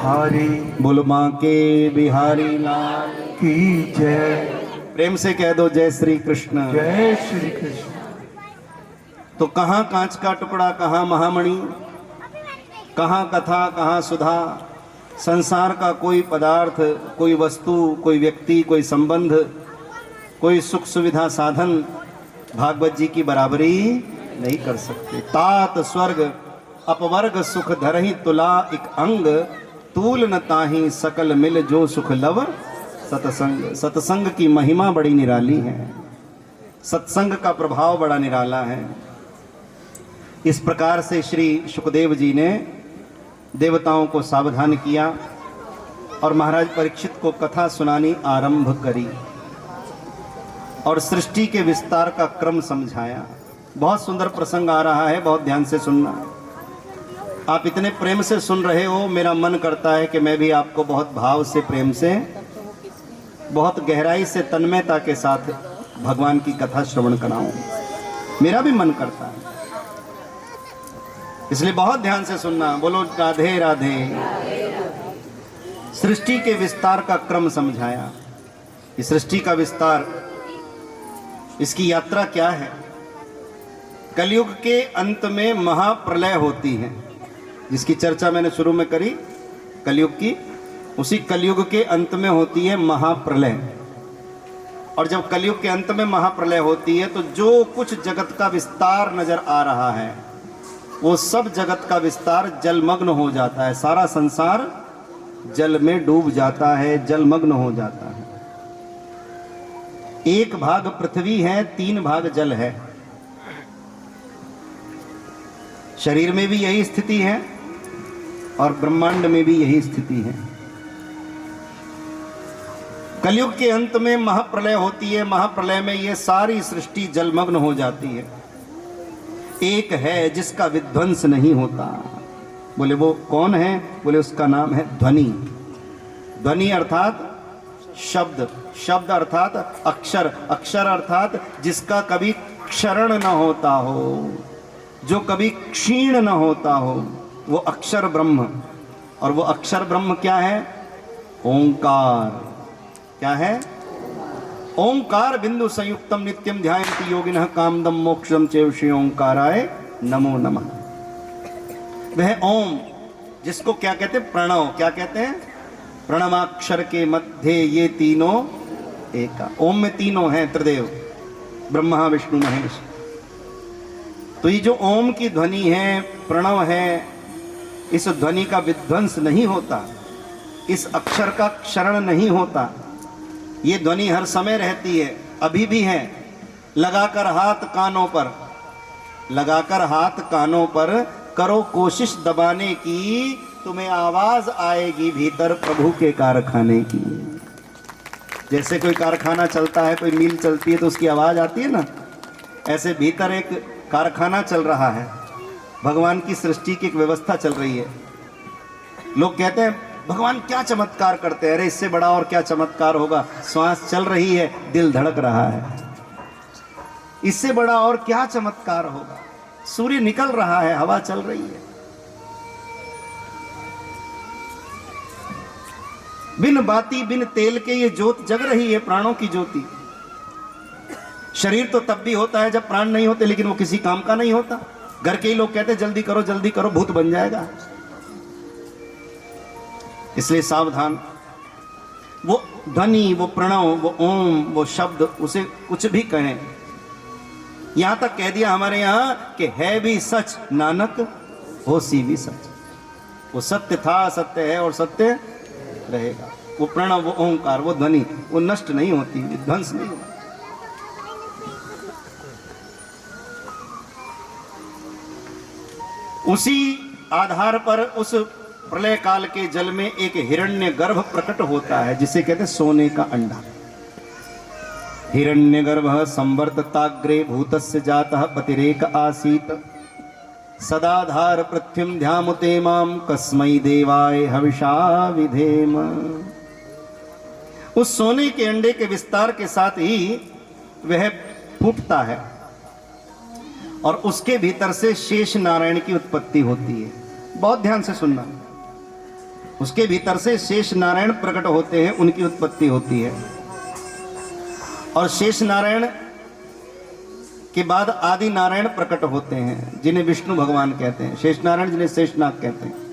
बिहारी। बोलो माँ के बिहारी लाल की जय। प्रेम से कह दो जय श्री कृष्ण। जय श्री कृष्ण। तो कहाँ कांच का टुकड़ा, कहाँ महामणि, कहाँ कथा, कहाँ सुधा। संसार का कोई पदार्थ, कोई वस्तु, कोई व्यक्ति, कोई संबंध, कोई सुख सुविधा साधन भागवत जी की बराबरी नहीं कर सकते। तात स्वर्ग अपवर्ग सुख धरहि तुला एक अंग, तूल न ताहि सकल मिल जो सुख लव सतसंग। सत्संग की महिमा बड़ी निराली है, सत्संग का प्रभाव बड़ा निराला है। इस प्रकार से श्री शुकदेव जी ने देवताओं को सावधान किया और महाराज परीक्षित को कथा सुनानी आरंभ करी और सृष्टि के विस्तार का क्रम समझाया। बहुत सुंदर प्रसंग आ रहा है, बहुत ध्यान से सुनना। आप इतने प्रेम से सुन रहे हो, मेरा मन करता है कि मैं भी आपको बहुत भाव से, प्रेम से, बहुत गहराई से, तन्मयता के साथ भगवान की कथा श्रवण कराऊं। मेरा भी मन करता है, इसलिए बहुत ध्यान से सुनना। बोलो राधे राधे। सृष्टि के विस्तार का क्रम समझाया। इस सृष्टि का विस्तार, इसकी यात्रा क्या है। कलयुग के अंत में महाप्रलय होती है, जिसकी चर्चा मैंने शुरू में करी कलयुग की। उसी कलयुग के अंत में होती है महाप्रलय। और जब कलयुग के अंत में महाप्रलय होती है तो जो कुछ जगत का विस्तार नजर आ रहा है वो सब जगत का विस्तार जलमग्न हो जाता है। सारा संसार जल में डूब जाता है, जलमग्न हो जाता है। एक भाग पृथ्वी है, 3 भाग जल है। शरीर में भी यही स्थिति है और ब्रह्मांड में भी यही स्थिति है। कलयुग के अंत में महाप्रलय होती है। महाप्रलय में ये सारी सृष्टि जलमग्न हो जाती है। एक है जिसका विध्वंस नहीं होता। बोले वो कौन है? बोले उसका नाम है ध्वनि। ध्वनि अर्थात शब्द, शब्द अर्थात अक्षर, अक्षर अर्थात जिसका कभी क्षरण न होता हो, जो कभी क्षीण न होता हो, वो अक्षर ब्रह्म। और वो अक्षर ब्रह्म क्या है? ओंकार। क्या है? ओंकार बिंदु संयुक्तम नित्यम ध्यायन्ति योगिनः कामदम मोक्षम चेवशि ओंकाराय नमो नमः। वह ओम, जिसको क्या कहते हैं? प्रणव। क्या कहते हैं? प्रणवाक्षर के मध्य ये तीनों एका। ओम में तीनों हैं, त्रिदेव, ब्रह्मा विष्णु महेश। तो ये जो ओम की ध्वनि है, प्रणव है, इस ध्वनि का विध्वंस नहीं होता, इस अक्षर का क्षरण नहीं होता। ये ध्वनि हर समय रहती है, अभी भी है। लगाकर हाथ कानों पर, लगाकर हाथ कानों पर करो कोशिश दबाने की, तुम्हें आवाज आएगी भीतर प्रभु के कारखाने की। जैसे कोई कारखाना चलता है, कोई मिल चलती है तो उसकी आवाज आती है ना, ऐसे भीतर एक कारखाना चल रहा है। भगवान की सृष्टि की एक व्यवस्था चल रही है। लोग कहते हैं भगवान क्या चमत्कार करते हैं। अरे इससे बड़ा और क्या चमत्कार होगा? श्वास चल रही है, दिल धड़क रहा है, इससे बड़ा और क्या चमत्कार होगा? सूर्य निकल रहा है, हवा चल रही है। बिन बाती बिन तेल के ये ज्योत जग रही है, प्राणों की ज्योति। शरीर तो तब भी होता है जब प्राण नहीं होते, लेकिन वो किसी काम का नहीं होता। घर के ही लोग कहते हैं जल्दी करो जल्दी करो, भूत बन जाएगा। इसलिए सावधान। वो ध्वनि, वो प्रणव, वो ओम, वो शब्द, उसे कुछ भी कहें। यहां तक कह दिया हमारे यहां कि है भी सच नानक होसी भी सच। वो सत्य था, सत्य है और सत्य रहेगा। वो प्रणव, वो ओंकार, वो ध्वनि, वो नष्ट नहीं होती, विध्वंस नहीं होती। उसी आधार पर उस प्रलय काल के जल में एक हिरण्य गर्भ प्रकट होता है, जिसे कहते हैं सोने का अंडा। हिरण्य गर्भ संवर्तताग्रे भूतस्य जातः पतिरेक आसीत, सदाधार पृथ्वीम ध्यामुते माम कस्मै देवाय हविषा विधेम। उस सोने के अंडे के विस्तार के साथ ही वह फूटता है और उसके भीतर से शेष नारायण की उत्पत्ति होती है। बहुत ध्यान से सुनना। उसके भीतर से शेष नारायण प्रकट होते हैं, उनकी उत्पत्ति होती है। और शेष नारायण के बाद आदि नारायण प्रकट होते हैं, जिन्हें विष्णु भगवान कहते हैं। शेष नारायण जिन्हें शेषनाग कहते हैं।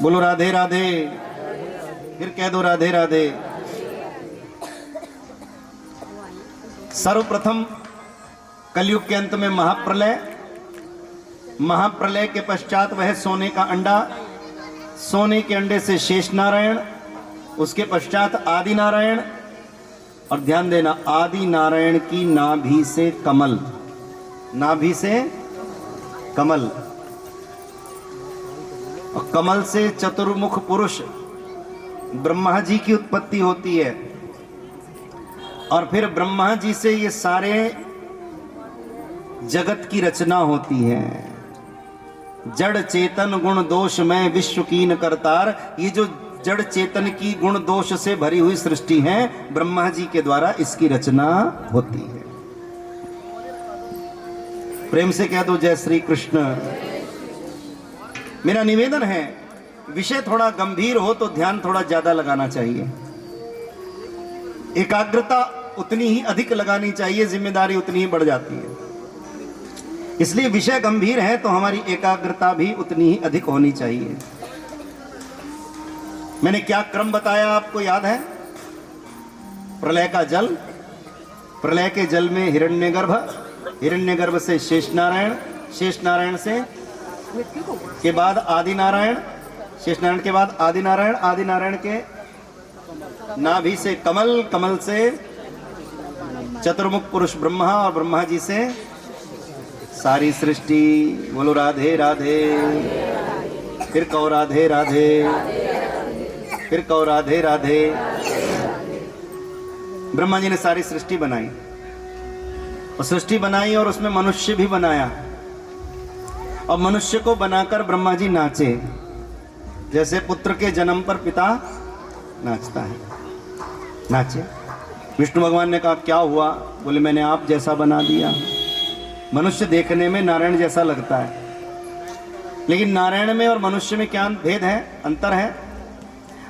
बोलो राधे राधे, फिर कह दो राधे राधे। सर्वप्रथम कलयुग के अंत में महाप्रलय, महाप्रलय के पश्चात वह सोने का अंडा, सोने के अंडे से शेष नारायण, उसके पश्चात आदि नारायण। और ध्यान देना, आदि नारायण की नाभि से कमल, नाभि से कमल, और कमल से चतुर्मुख पुरुष ब्रह्मा जी की उत्पत्ति होती है। और फिर ब्रह्मा जी से ये सारे जगत की रचना होती है। जड़ चेतन गुण दोष में विश्व कीन करतार, ये जो जड़ चेतन की गुण दोष से भरी हुई सृष्टि है, ब्रह्मा जी के द्वारा इसकी रचना होती है। प्रेम से कह दो जय श्री कृष्ण। मेरा निवेदन है, विषय थोड़ा गंभीर हो तो ध्यान थोड़ा ज्यादा लगाना चाहिए, एकाग्रता उतनी ही अधिक लगानी चाहिए, जिम्मेदारी उतनी ही बढ़ जाती है। इसलिए विषय गंभीर है तो हमारी एकाग्रता भी उतनी ही अधिक होनी चाहिए। मैंने क्या क्रम बताया आपको याद है? प्रलय का जल, प्रलय के जल में हिरण्यगर्भ, हिरण्यगर्भ से शेष नारायण, शेष नारायण से के बाद आदि नारायण, शेष नारायण के बाद आदि नारायण, आदि नारायण के नाभि से कमल, कमल से चतुर्मुख पुरुष ब्रह्मा, और ब्रह्मा जी से सारी सृष्टि। बोलो राधे राधे, फिर कहो राधे राधे, फिर कहो राधे राधे। ब्रह्मा जी ने सारी सृष्टि बनाई, और सृष्टि बनाई और उसमें मनुष्य भी बनाया, और मनुष्य को बनाकर ब्रह्मा जी नाचे, जैसे पुत्र के जन्म पर पिता नाचता है, नाचे। विष्णु भगवान ने कहा क्या हुआ? बोले मैंने आप जैसा बना दिया। मनुष्य देखने में नारायण जैसा लगता है, लेकिन नारायण में और मनुष्य में क्या भेद है, अंतर है?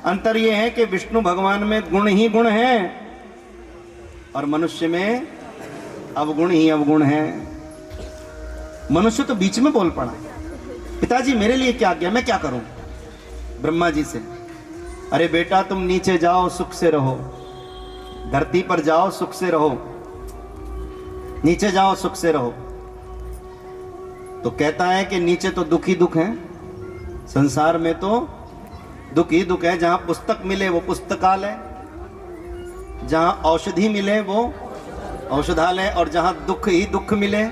अंतर यह है कि विष्णु भगवान में गुण ही गुण है, और मनुष्य में अवगुण ही अवगुण है। मनुष्य तो बीच में बोल पड़ा, पिताजी मेरे लिए क्या किया, मैं क्या करूं? ब्रह्मा जी से, अरे बेटा तुम नीचे जाओ सुख से रहो, धरती पर जाओ सुख से रहो, नीचे जाओ सुख से रहो। तो कहता है कि नीचे तो दुख ही दुख है, संसार में तो दुख ही दुख है। जहां पुस्तक मिले वो पुस्तकालय, जहां औषधि मिले वो औषधालय, और जहां दुख ही दुख मिले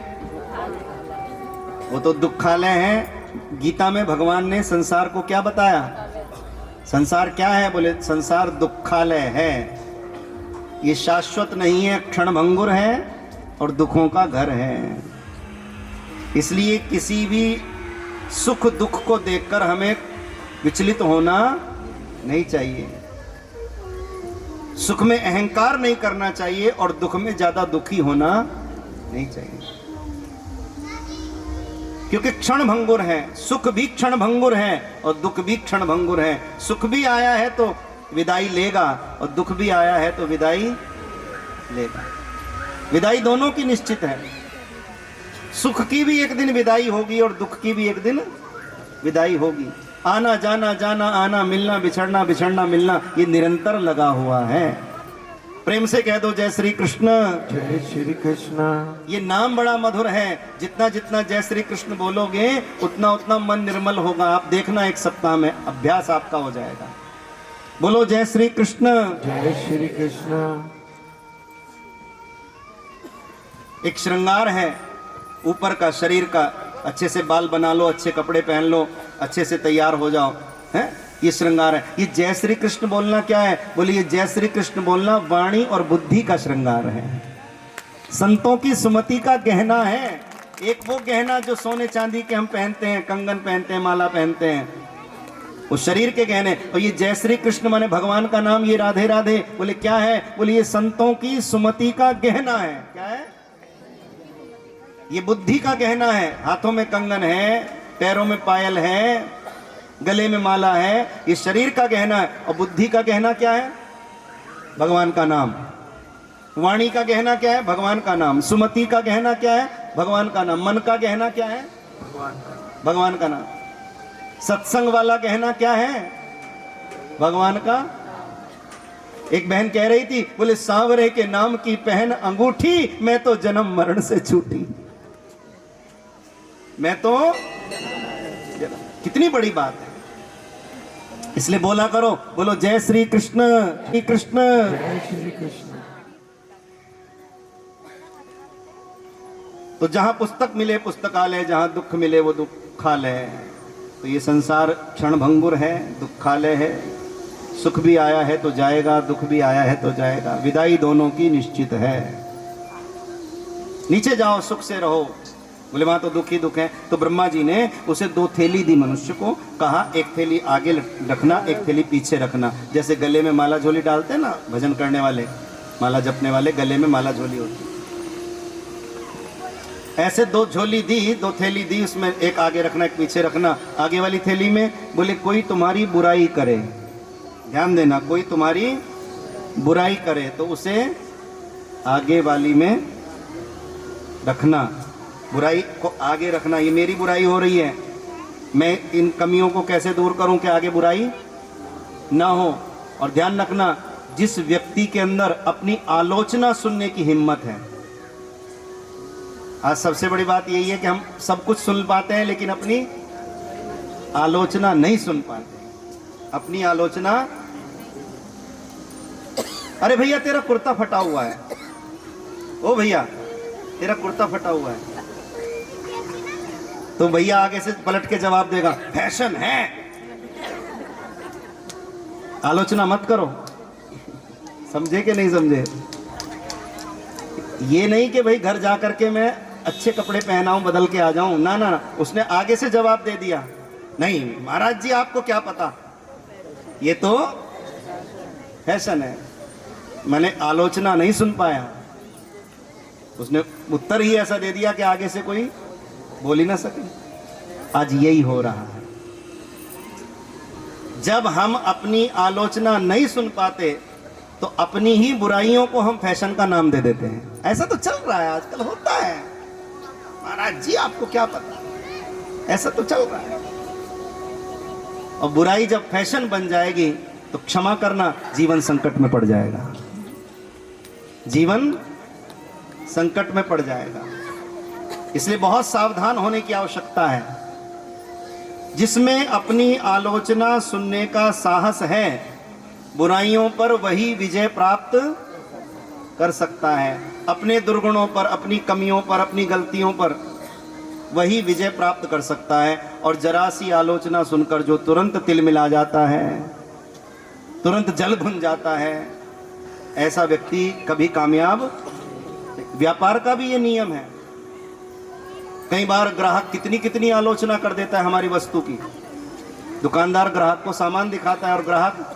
वो तो दुखालय है। गीता में भगवान ने संसार को क्या बताया? संसार क्या है? बोले संसार दुखालय है, ये शाश्वत नहीं है, क्षणभंगुर है और दुखों का घर है। इसलिए किसी भी सुख दुख को देखकर हमें विचलित होना नहीं चाहिए, सुख में अहंकार नहीं करना चाहिए, और दुख में ज्यादा दुखी होना नहीं चाहिए, क्योंकि क्षण भंगुर है। सुख भी क्षण भंगुर है और दुख भी क्षण भंगुर है। सुख भी आया है तो विदाई लेगा, और दुख भी आया है तो विदाई लेगा। विदाई दोनों की निश्चित है, सुख की भी एक दिन विदाई होगी और दुख की भी एक दिन विदाई होगी। आना जाना जाना आना, मिलना बिछड़ना बिछड़ना मिलना, ये निरंतर लगा हुआ है। प्रेम से कह दो जय श्री कृष्ण। जय श्री कृष्ण। ये नाम बड़ा मधुर है, जितना जितना जय श्री कृष्ण बोलोगे उतना उतना मन निर्मल होगा। आप देखना एक सप्ताह में अभ्यास आपका हो जाएगा। बोलो जय श्री कृष्ण। जय श्री कृष्ण। एक श्रृंगार है ऊपर का, शरीर का। अच्छे से बाल बना लो, अच्छे कपड़े पहन लो, अच्छे से तैयार हो जाओ, हैं? ये श्रृंगार है। ये जय श्री कृष्ण बोलना क्या है? बोले ये जय श्री कृष्ण बोलना वाणी और बुद्धि का श्रृंगार है, संतों की सुमति का गहना है। एक वो गहना जो सोने चांदी के हम पहनते हैं, कंगन पहनते हैं, माला पहनते हैं, वो शरीर के गहने। और ये जय श्री कृष्ण माने भगवान का नाम, ये राधे राधे बोले क्या है? बोले ये संतों की सुमति का गहना है। क्या है? ये बुद्धि का गहना है। हाथों में कंगन है, पैरों में पायल है, गले में माला है, ये शरीर का गहना है। और बुद्धि का गहना क्या है? भगवान का नाम। वाणी का गहना क्या है? भगवान का नाम। सुमति का गहना क्या है? भगवान का नाम। मन का गहना क्या है? भगवान का नाम। सत्संग वाला गहना क्या है? भगवान का। एक बहन कह रही थी, बोले सांवरे के नाम की पहन अंगूठी, मैं तो जन्म मरण से छूटी। मैं तो, कितनी बड़ी बात है। इसलिए बोला करो, बोलो जय श्री कृष्ण, श्री कृष्ण। जय श्री कृष्ण। तो जहां पुस्तक मिले पुस्तकालय, जहां दुख मिले वो दुखालय। तो ये संसार क्षणभंगुर है, दुखालय है। सुख भी आया है तो जाएगा, दुख भी आया है तो जाएगा, विदाई दोनों की निश्चित है। नीचे जाओ, सुख से रहो। बोले वहां तो दुख ही दुख है। तो ब्रह्मा जी ने उसे 2 थैली दी मनुष्य को, कहा एक थैली आगे रखना, एक थैली पीछे रखना। जैसे गले में माला झोली डालते हैं ना भजन करने वाले, माला जपने वाले, गले में माला झोली होती है। ऐसे 2 झोली दी, 2 थैली दी, उसमें एक आगे रखना, एक पीछे रखना। आगे वाली थैली में बोले कोई तुम्हारी बुराई करे, ध्यान देना, कोई तुम्हारी बुराई करे तो उसे आगे वाली में रखना। बुराई को आगे रखना। ये मेरी बुराई हो रही है, मैं इन कमियों को कैसे दूर करूं कि आगे बुराई ना हो। और ध्यान रखना, जिस व्यक्ति के अंदर अपनी आलोचना सुनने की हिम्मत है। आज सबसे बड़ी बात यही है कि हम सब कुछ सुन पाते हैं लेकिन अपनी आलोचना नहीं सुन पाते। अपनी आलोचना, अरे भैया तेरा कुर्ता फटा हुआ है, ओ भैया तेरा कुर्ता फटा हुआ है, तो भैया आगे से पलट के जवाब देगा फैशन है। आलोचना मत करो। समझे कि नहीं समझे? ये नहीं कि भाई घर जा करके मैं अच्छे कपड़े पहनाऊं, बदल के आ जाऊं, ना ना, उसने आगे से जवाब दे दिया, नहीं महाराज जी आपको क्या पता, ये तो फैशन है। मैंने आलोचना नहीं सुन पाया, उसने उत्तर ही ऐसा दे दिया कि आगे से कोई बोल ही ना सके। आज यही हो रहा है। जब हम अपनी आलोचना नहीं सुन पाते तो अपनी ही बुराइयों को हम फैशन का नाम दे देते हैं। ऐसा तो चल रहा है आजकल, होता है। महाराज जी आपको क्या पता, ऐसा तो चल रहा है। और बुराई जब फैशन बन जाएगी तो क्षमा करना, जीवन संकट में पड़ जाएगा, जीवन संकट में पड़ जाएगा। इसलिए बहुत सावधान होने की आवश्यकता है। जिसमें अपनी आलोचना सुनने का साहस है, बुराइयों पर वही विजय प्राप्त कर सकता है। अपने दुर्गुणों पर, अपनी कमियों पर, अपनी गलतियों पर वही विजय प्राप्त कर सकता है। और जरा सी आलोचना सुनकर जो तुरंत तिलमिला जाता है, तुरंत जल भुन जाता है, ऐसा व्यक्ति कभी कामयाब। व्यापार का भी ये नियम है। कई बार ग्राहक कितनी कितनी आलोचना कर देता है हमारी वस्तु की। दुकानदार ग्राहक को सामान दिखाता है और ग्राहक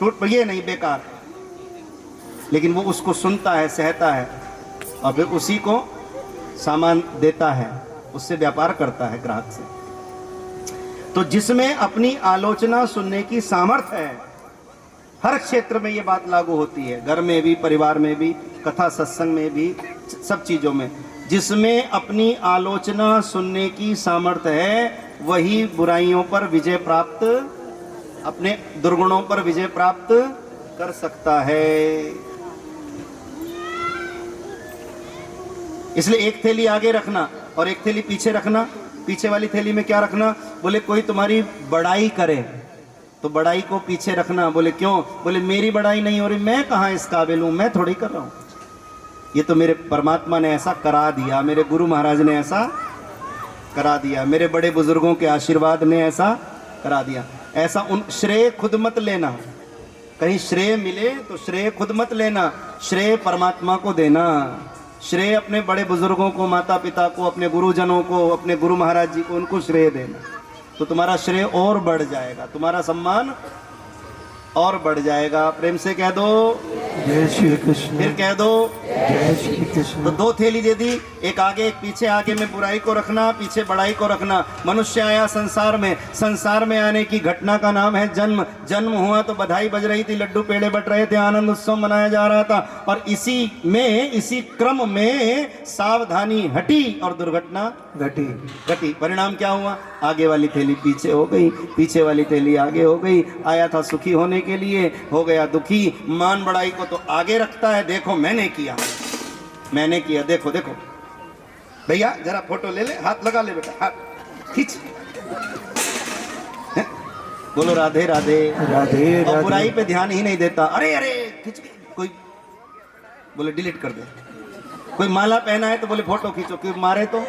टूट ये नहीं, बेकार, लेकिन वो उसको सुनता है, सहता है और फिर उसी को सामान देता है, उससे व्यापार करता है ग्राहक से। तो जिसमें अपनी आलोचना सुनने की सामर्थ्य है, हर क्षेत्र में ये बात लागू होती है, घर में भी, परिवार में भी, कथा सत्संग में भी, सब चीजों में। जिसमें अपनी आलोचना सुनने की सामर्थ्य है वही बुराइयों पर विजय प्राप्त, अपने दुर्गुणों पर विजय प्राप्त कर सकता है। इसलिए एक थैली आगे रखना और एक थैली पीछे रखना। पीछे वाली थैली में क्या रखना? बोले कोई तुम्हारी बड़ाई करे तो बड़ाई को पीछे रखना। बोले क्यों? बोले मेरी बड़ाई नहीं हो रही, मैं कहाँ इस काबिल हूं, मैं थोड़ी कर रहा हूं, ये तो मेरे परमात्मा ने ऐसा करा दिया, मेरे गुरु महाराज ने ऐसा करा दिया, मेरे बड़े बुजुर्गों के आशीर्वाद ने ऐसा करा दिया। ऐसा उन श्रेय खुद मत लेना। कहीं श्रेय मिले तो श्रेय खुद मत लेना, श्रेय परमात्मा को देना। श्रेय अपने बड़े बुजुर्गों को, माता पिता को, अपने गुरुजनों को, अपने गुरु महाराज जी को, उनको श्रेय देना, तो तुम्हारा श्रेय और बढ़ जाएगा, तुम्हारा सम्मान और बढ़ जाएगा। प्रेम से कह दो। जय श्री कृष्ण फिर कह दो। जय श्री तो कृष्ण 2 थैली दे दी, एक आगे एक पीछे। आगे में बुराई को रखना, पीछे बड़ाई को रखना। मनुष्य आया संसार में, संसार में आने की घटना का नाम है जन्म। जन्म हुआ तो बधाई बज रही थी, लड्डू पेड़े बट रहे थे, आनंद उत्सव मनाया जा रहा था। और इसी में, इसी क्रम में सावधानी हटी और दुर्घटना घटी। घटी। परिणाम क्या हुआ? आगे वाली थैली पीछे हो गई, पीछे वाली थैली आगे हो गई। आया था सुखी होने के लिए, हो गया दुखी। मान बड़ाई को तो आगे रखता है, देखो मैंने किया, मैंने किया, देखो देखो। भैया जरा फोटो ले ले, हाथ लगा ले बेटा, हाथ खींच। हैं? बोलो राधे राधे। राधे और बुराई राधे। पे ध्यान ही नहीं देता। अरे अरे खींच के, कोई बोले डिलीट कर दे। कोई माला पहना है तो बोले फोटो खींचो, कोई मारे तो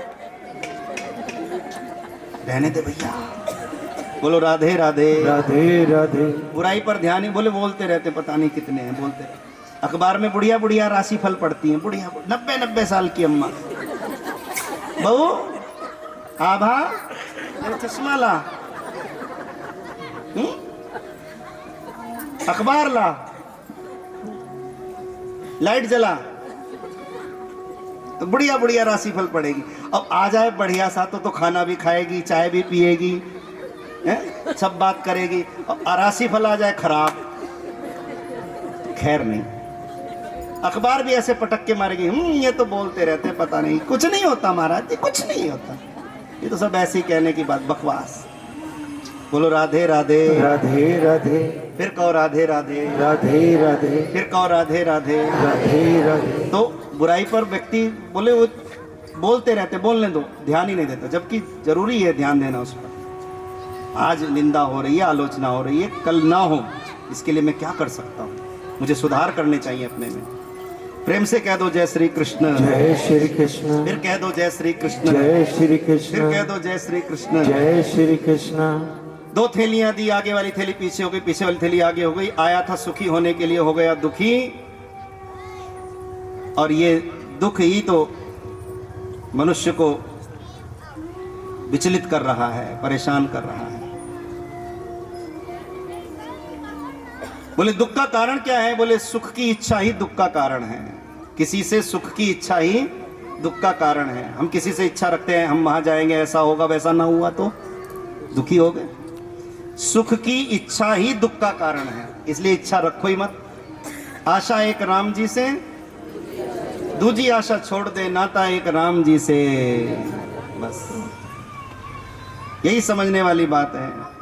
रहने दे भैया। बोलो राधे राधे। राधे राधे। बुराई पर ध्यान ही, बोले बोलते रहते, पता नहीं कितने हैं बोलते रहते। अखबार में बुढ़िया बुढ़िया राशि फल पढ़ती हैं, बुढ़िया 90 साल की अम्मा। बहू आभा मेरा चश्मा ला, अखबार ला, लाइट जला। तो बुढ़िया बुढ़िया राशि फल पड़ेगी। अब आ जाए बढ़िया सा तो खाना भी खाएगी, चाय भी पिएगी, हैं? सब बात करेगी। और राशि फल आ जाए खराब, खैर नहीं। अखबार भी ऐसे पटक के मारेगी, ये तो बोलते रहते, पता नहीं कुछ नहीं होता महाराज जी, कुछ नहीं होता, ये तो सब ऐसे ही कहने की बात, बकवास। बोलो राधे राधे। राधे राधे। फिर कहो राधे राधे। राधे राधे। फिर कहो राधे राधे। राधे राधे। तो बुराई पर व्यक्ति बोले वो बोलते रहते, बोलने दो, ध्यान ही नहीं देता, जबकि जरूरी है ध्यान देना उस पर। आज निंदा हो रही है, आलोचना हो रही है, कल ना हो, इसके लिए मैं क्या कर सकता हूँ? मुझे सुधार करने चाहिए अपने में। प्रेम से कह दो जय श्री कृष्ण। जय श्री कृष्ण। फिर कह दो जय श्री कृष्ण। जय श्री फिर कृष्ण। कह दो जय श्री कृष्ण। जय श्री कृष्ण। 2 थैलियां दी, आगे वाली थैली पीछे हो गई, पीछे वाली थैली आगे हो गई। आया था सुखी होने के लिए, हो गया दुखी। और ये दुख ही तो मनुष्य को विचलित कर रहा है, परेशान कर रहा है। बोले दुख का कारण क्या है? बोले सुख की इच्छा ही दुख का कारण है। किसी से सुख की इच्छा ही दुख का कारण है। हम किसी से इच्छा रखते हैं, हम वहां जाएंगे, ऐसा होगा, वैसा ना हुआ तो दुखी हो गए। सुख की इच्छा ही दुख का कारण है, इसलिए इच्छा रखो ही मत। आशा एक राम जी से, दूजी आशा छोड़ दे, नाता एक राम जी से। बस यही समझने वाली बात है।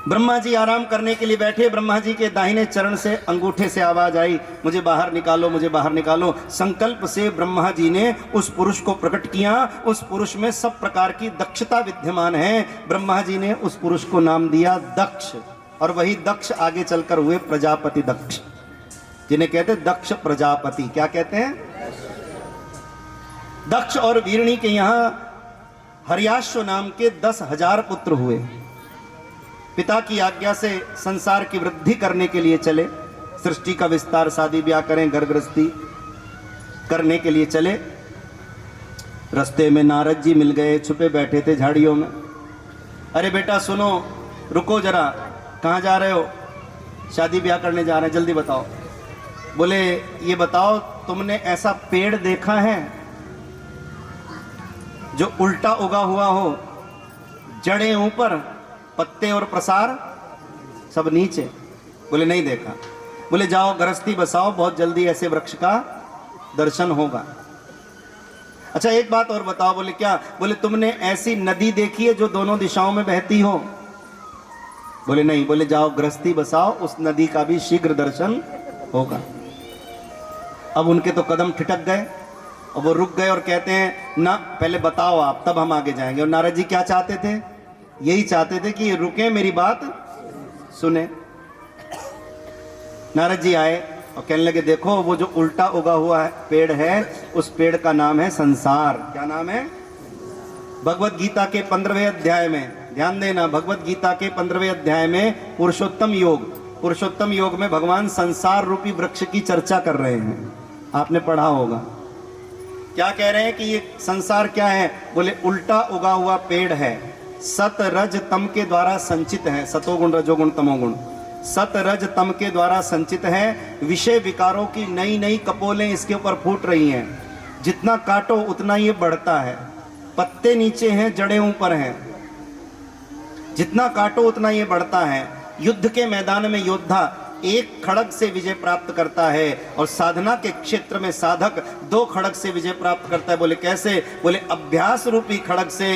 ब्रह्मा जी आराम करने के लिए बैठे, ब्रह्मा जी के दाहिने चरण से अंगूठे से आवाज आई, मुझे बाहर निकालो, मुझे बाहर निकालो। संकल्प से ब्रह्मा जी ने उस पुरुष को प्रकट किया। उस पुरुष में सब प्रकार की दक्षता विद्यमान है। ब्रह्मा जी ने उस पुरुष को नाम दिया दक्ष, और वही दक्ष आगे चलकर हुए प्रजापति दक्ष, जिन्हें कहते हैं दक्ष प्रजापति। क्या कहते हैं? दक्ष और वीरणी के यहां हर्याश्व नाम के 10,000 पुत्र हुए। पिता की आज्ञा से संसार की वृद्धि करने के लिए चले, सृष्टि का विस्तार, शादी ब्याह करें, घर गृहस्थी करने के लिए चले। रास्ते में नारद जी मिल गए, छुपे बैठे थे झाड़ियों में। अरे बेटा सुनो, रुको जरा, कहाँ जा रहे हो? शादी ब्याह करने जा रहे हैं, जल्दी बताओ। बोले ये बताओ, तुमने ऐसा पेड़ देखा है जो उल्टा उगा हुआ हो, जड़ें ऊपर, पत्ते और प्रसार सब नीचे? बोले नहीं देखा। बोले जाओ गृहस्थी बसाओ, बहुत जल्दी ऐसे वृक्ष का दर्शन होगा। अच्छा एक बात और बताओ। बोले क्या? बोले तुमने ऐसी नदी देखी है जो दोनों दिशाओं में बहती हो? बोले नहीं। बोले जाओ गृहस्थी बसाओ, उस नदी का भी शीघ्र दर्शन होगा। अब उनके तो कदम ठिठक गए और वो रुक गए और कहते हैं ना पहले बताओ आप, तब हम आगे जाएंगे। और नारद जी क्या चाहते थे? यही चाहते थे कि रुके, मेरी बात सुने। नारद जी आए और कहने लगे देखो वो जो उल्टा उगा हुआ है पेड़ है, उस पेड़ का नाम है संसार। क्या नाम है? भगवत गीता के 15वें अध्याय में, ध्यान देना, भगवत गीता के 15वें अध्याय में पुरुषोत्तम योग में भगवान संसार रूपी वृक्ष की चर्चा कर रहे हैं। आपने पढ़ा होगा। क्या कह रहे हैं कि ये संसार क्या है? बोले उल्टा उगा हुआ पेड़ है, सत रज तम के द्वारा संचित है, सतोगुण रजोगुण तमोगुण। सत रज तम के द्वारा संचित है। विषय विकारों की नई नई कपोलें इसके ऊपर फूट रही हैं। जितना काटो उतना ये बढ़ता है। पत्ते नीचे हैं, जड़ें ऊपर हैं। जितना काटो उतना ये बढ़ता है। युद्ध के मैदान में योद्धा एक खड़ग से विजय प्राप्त करता है और साधना के क्षेत्र में साधक 2 खड़ग से विजय प्राप्त करता है। बोले कैसे? बोले अभ्यास रूपी खड़ग से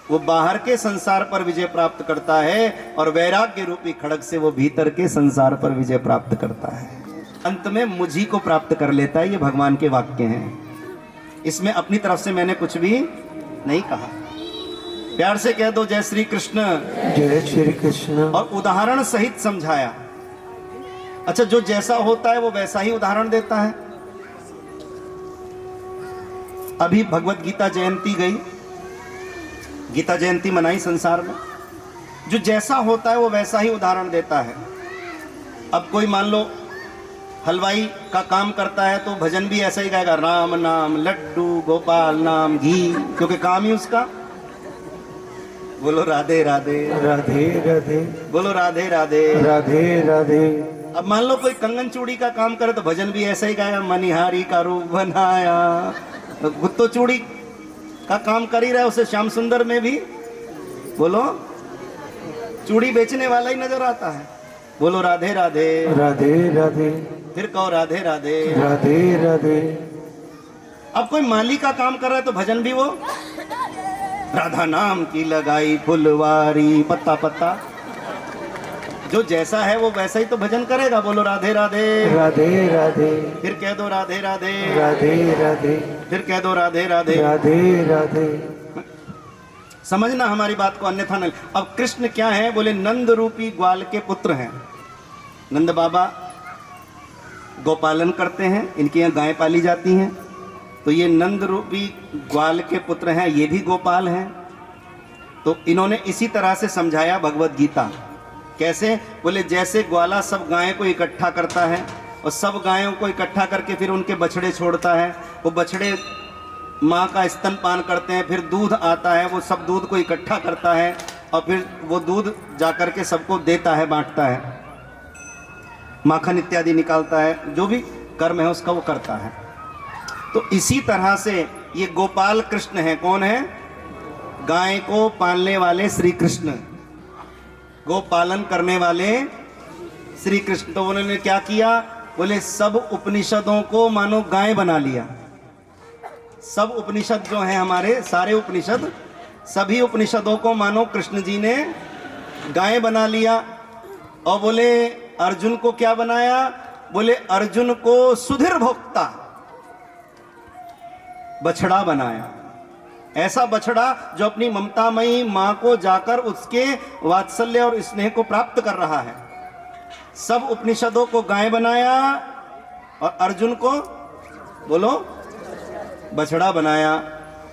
वो बाहर के संसार पर विजय प्राप्त करता है और वैराग्य रूपी खड़ग से वो भीतर के संसार पर विजय प्राप्त करता है। अंत में मुझी को प्राप्त कर लेता है। ये भगवान के वाक्य हैं। इसमें अपनी तरफ से मैंने कुछ भी नहीं कहा। प्यार से कह दो जय श्री कृष्ण। जय श्री कृष्ण। और उदाहरण सहित समझाया। अच्छा, जो जैसा होता है वो वैसा ही उदाहरण देता है। अभी भगवत गीता जयंती गई, गीता जयंती मनाई संसार में। जो जैसा होता है वो वैसा ही उदाहरण देता है। अब कोई मान लो हलवाई का काम करता है तो भजन भी ऐसा ही गाएगा, राम नाम लड्डू गोपाल नाम घी, क्योंकि काम ही उसका। बोलो राधे राधे। राधे राधे। बोलो राधे राधे। राधे राधे। अब मान लो कोई कंगन चूड़ी का काम करे तो भजन भी ऐसा ही गाएगा, मनिहारी का रूप बनाया। गुत्तो चूड़ी का काम कर ही रहा है, उसे श्याम सुंदर में भी बोलो चूड़ी बेचने वाला ही नजर आता है। बोलो राधे राधे। राधे राधे। फिर कहो राधे राधे। राधे राधे। अब कोई माली का काम कर रहा है तो भजन भी वो राधा नाम की लगाई फुलवारी पत्ता पत्ता। जो जैसा है वो वैसा ही तो भजन करेगा। बोलो राधे राधे। राधे राधे। फिर कह दो राधे राधे। राधे राधे। फिर कह दो राधे राधे। राधे राधे। समझना हमारी बात को, अन्यथा नहीं। अब कृष्ण क्या है? बोले नंद रूपी ग्वाल के पुत्र हैं। नंद बाबा गोपालन करते हैं, इनके यहाँ गायें पाली जाती हैं, तो ये नंद रूपी ग्वाल के पुत्र हैं, ये भी गोपाल हैं। तो इन्होंने इसी तरह से समझाया भगवत गीता। कैसे? बोले जैसे ग्वाला सब गायों को इकट्ठा करता है और सब गायों को इकट्ठा करके फिर उनके बछड़े छोड़ता है, वो बछड़े माँ का स्तनपान करते हैं, फिर दूध आता है, वो सब दूध को इकट्ठा करता है और फिर वो दूध जाकर के सबको देता है, बांटता है, माखन इत्यादि निकालता है, जो भी कर्म है उसका वो करता है। तो इसी तरह से ये गोपाल कृष्ण है। कौन है? गाय को पालने वाले श्री कृष्ण, गोपालन करने वाले श्री कृष्ण। तो उन्होंने क्या किया? बोले सब उपनिषदों को मानो गाय बना लिया। सब उपनिषद जो हैं हमारे, सारे उपनिषद, सभी उपनिषदों को मानो कृष्ण जी ने गाय बना लिया। और बोले अर्जुन को क्या बनाया? बोले अर्जुन को सुधीर भोक्ता, बछड़ा बनाया। ऐसा बछड़ा जो अपनी ममतामयी मां को जाकर उसके वात्सल्य और स्नेह को प्राप्त कर रहा है। सब उपनिषदों को गाय बनाया और अर्जुन को बोलो बछड़ा बनाया।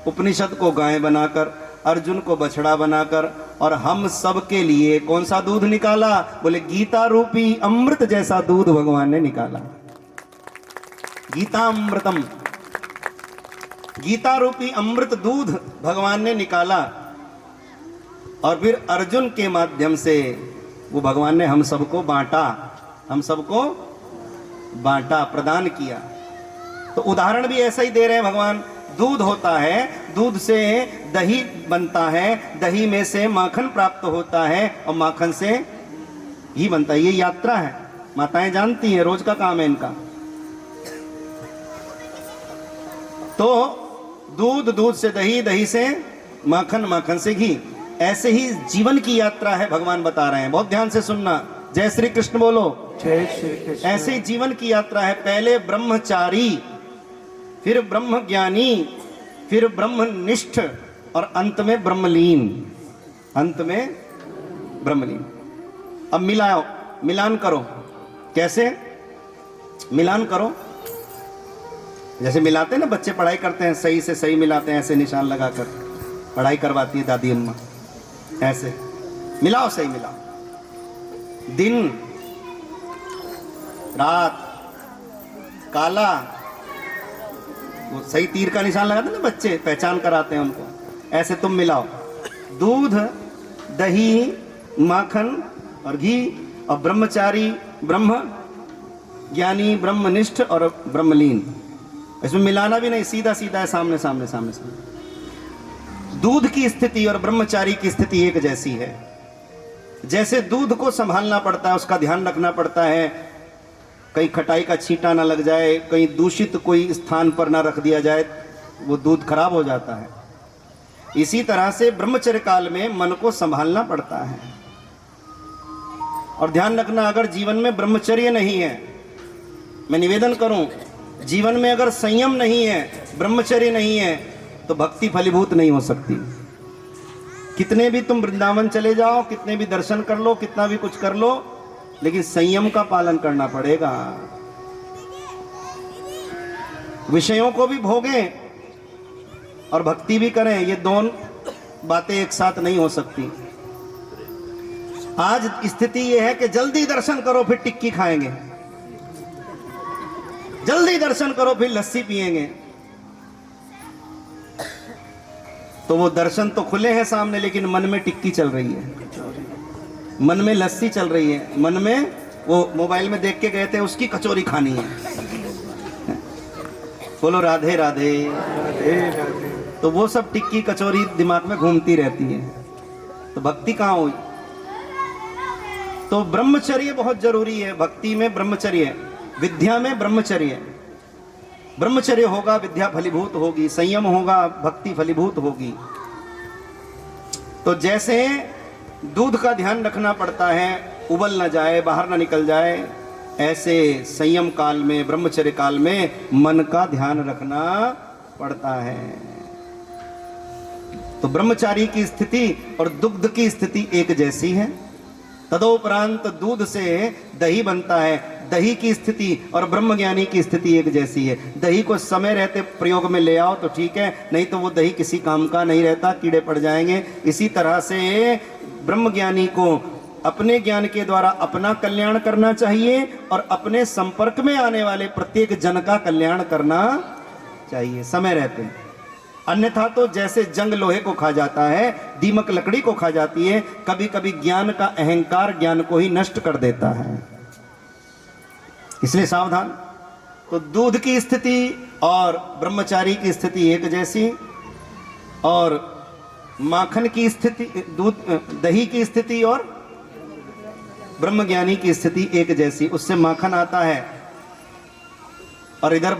उपनिषद को गाय बनाकर, अर्जुन को बछड़ा बनाकर, और हम सब के लिए कौन सा दूध निकाला? बोले गीता रूपी अमृत जैसा दूध भगवान ने निकाला। गीता अमृतम, गीता रूपी अमृत दूध भगवान ने निकाला। और फिर अर्जुन के माध्यम से वो भगवान ने हम सबको बांटा, हम सबको बांटा, प्रदान किया। तो उदाहरण भी ऐसा ही दे रहे हैं भगवान। दूध होता है, दूध से दही बनता है, दही में से माखन प्राप्त होता है और माखन से घी बनता है। ये यात्रा है, माताएं जानती हैं, रोज का काम है इनका। तो दूध, दूध से दही, दही से माखन, माखन से घी, ऐसे ही जीवन की यात्रा है भगवान बता रहे हैं। बहुत ध्यान से सुनना। जय श्री कृष्ण बोलो। जय श्री कृष्ण। ऐसे ही जीवन की यात्रा है। पहले ब्रह्मचारी, फिर ब्रह्म ज्ञानी, फिर ब्रह्मनिष्ठ और अंत में ब्रह्मलीन। अंत में ब्रह्मलीन। अब मिलाओ, मिलान करो। कैसे मिलान करो? जैसे मिलाते हैं ना, बच्चे पढ़ाई करते हैं, सही से सही मिलाते हैं, ऐसे निशान लगाकर पढ़ाई करवाती है दादी अम्मा। ऐसे मिलाओ, सही मिलाओ। दिन रात, काला, वो सही तीर का निशान लगाते हैं ना बच्चे, पहचान कराते हैं उनको। ऐसे तुम मिलाओ दूध, दही, माखन और घी, और ब्रह्मचारी ब्रह्म ज्ञानी, ब्रह्मनिष्ठ और ब्रह्मलीन। इसमें मिलाना भी नहीं, सीधा सीधा है, सामने सामने सामने सामने। दूध की स्थिति और ब्रह्मचारी की स्थिति एक जैसी है। जैसे दूध को संभालना पड़ता है, उसका ध्यान रखना पड़ता है, कहीं खटाई का छींटा ना लग जाए, कहीं दूषित कोई स्थान पर ना रख दिया जाए, वो दूध खराब हो जाता है। इसी तरह से ब्रह्मचर्य काल में मन को संभालना पड़ता है। और ध्यान रखना, अगर जीवन में ब्रह्मचर्य नहीं है, मैं निवेदन करूं, जीवन में अगर संयम नहीं है, ब्रह्मचर्य नहीं है, तो भक्ति फलीभूत नहीं हो सकती। कितने भी तुम वृंदावन चले जाओ, कितने भी दर्शन कर लो, कितना भी कुछ कर लो, लेकिन संयम का पालन करना पड़ेगा। विषयों को भी भोगें और भक्ति भी करें, ये दोनों बातें एक साथ नहीं हो सकती। आज स्थिति ये है कि जल्दी दर्शन करो फिर टिक्की खाएंगे, जल्दी दर्शन करो फिर लस्सी पिएंगे। तो वो दर्शन तो खुले हैं सामने, लेकिन मन में टिक्की चल रही है, मन में लस्सी चल रही है, मन में वो मोबाइल में देख के गए थे उसकी कचौरी खानी है। बोलो राधे राधे। राधे राधे। तो वो सब टिक्की कचौरी दिमाग में घूमती रहती है, तो भक्ति कहाँ हुई? तो ब्रह्मचर्य बहुत जरूरी है। भक्ति में ब्रह्मचर्य, विद्या में ब्रह्मचर्य। ब्रह्मचर्य होगा विद्या फलीभूत होगी, संयम होगा भक्ति फलीभूत होगी। तो जैसे दूध का ध्यान रखना पड़ता है, उबल ना जाए, बाहर ना निकल जाए, ऐसे संयम काल में, ब्रह्मचर्य काल में मन का ध्यान रखना पड़ता है। तो ब्रह्मचारी की स्थिति और दुग्ध की स्थिति एक जैसी है। तदोपरांत दूध से दही बनता है, दही की स्थिति और ब्रह्मज्ञानी की स्थिति एक जैसी है। दही को समय रहते प्रयोग में ले आओ तो ठीक है, नहीं तो वो दही किसी काम का नहीं रहता, कीड़े पड़ जाएंगे। इसी तरह से ब्रह्मज्ञानी को अपने ज्ञान के द्वारा अपना कल्याण करना चाहिए और अपने संपर्क में आने वाले प्रत्येक जन का कल्याण करना चाहिए समय रहते। अन्यथा तो जैसे जंग लोहे को खा जाता है, दीमक लकड़ी को खा जाती है, कभी कभी ज्ञान का अहंकार ज्ञान को ही नष्ट कर देता है। इसलिए सावधान। तो दूध की स्थिति और ब्रह्मचारी की स्थिति एक जैसी, और माखन की स्थिति, दूध दही की स्थिति और ब्रह्मज्ञानी की स्थिति एक जैसी। उससे माखन आता है। और इधर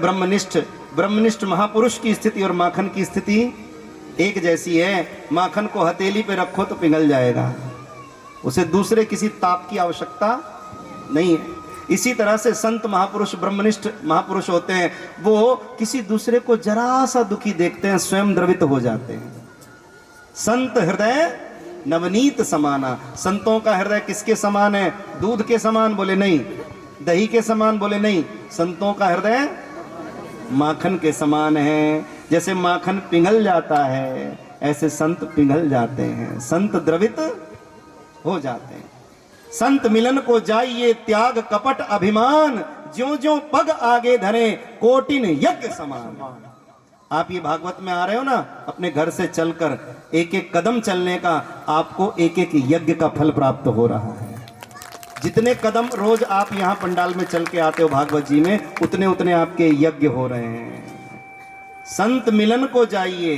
ब्रह्मनिष्ठ महापुरुष की स्थिति और माखन की स्थिति एक जैसी है। माखन को हथेली पे रखो तो पिघल जाएगा, उसे दूसरे किसी ताप की आवश्यकता नहीं है। इसी तरह से संत महापुरुष, ब्रह्मनिष्ठ महापुरुष होते हैं, वो किसी दूसरे को जरा सा दुखी देखते हैं, स्वयं द्रवित हो जाते हैं। संत हृदय नवनीत समाना। संतों का हृदय किसके समान है? दूध के समान? बोले नहीं। दही के समान? बोले नहीं। संतों का हृदय माखन के समान है। जैसे माखन पिघल जाता है, ऐसे संत पिघल जाते हैं, संत द्रवित हो जाते हैं। संत मिलन को जाइए त्याग कपट अभिमान, ज्यों ज्यों पग आगे धरे कोटिन यज्ञ समान। आप ये भागवत में आ रहे हो ना, अपने घर से चलकर एक एक कदम चलने का आपको एक एक यज्ञ का फल प्राप्त हो रहा है। जितने कदम रोज आप यहाँ पंडाल में चल के आते हो भागवत जी में, उतने उतने आपके यज्ञ हो रहे हैं। संत मिलन को जाइए,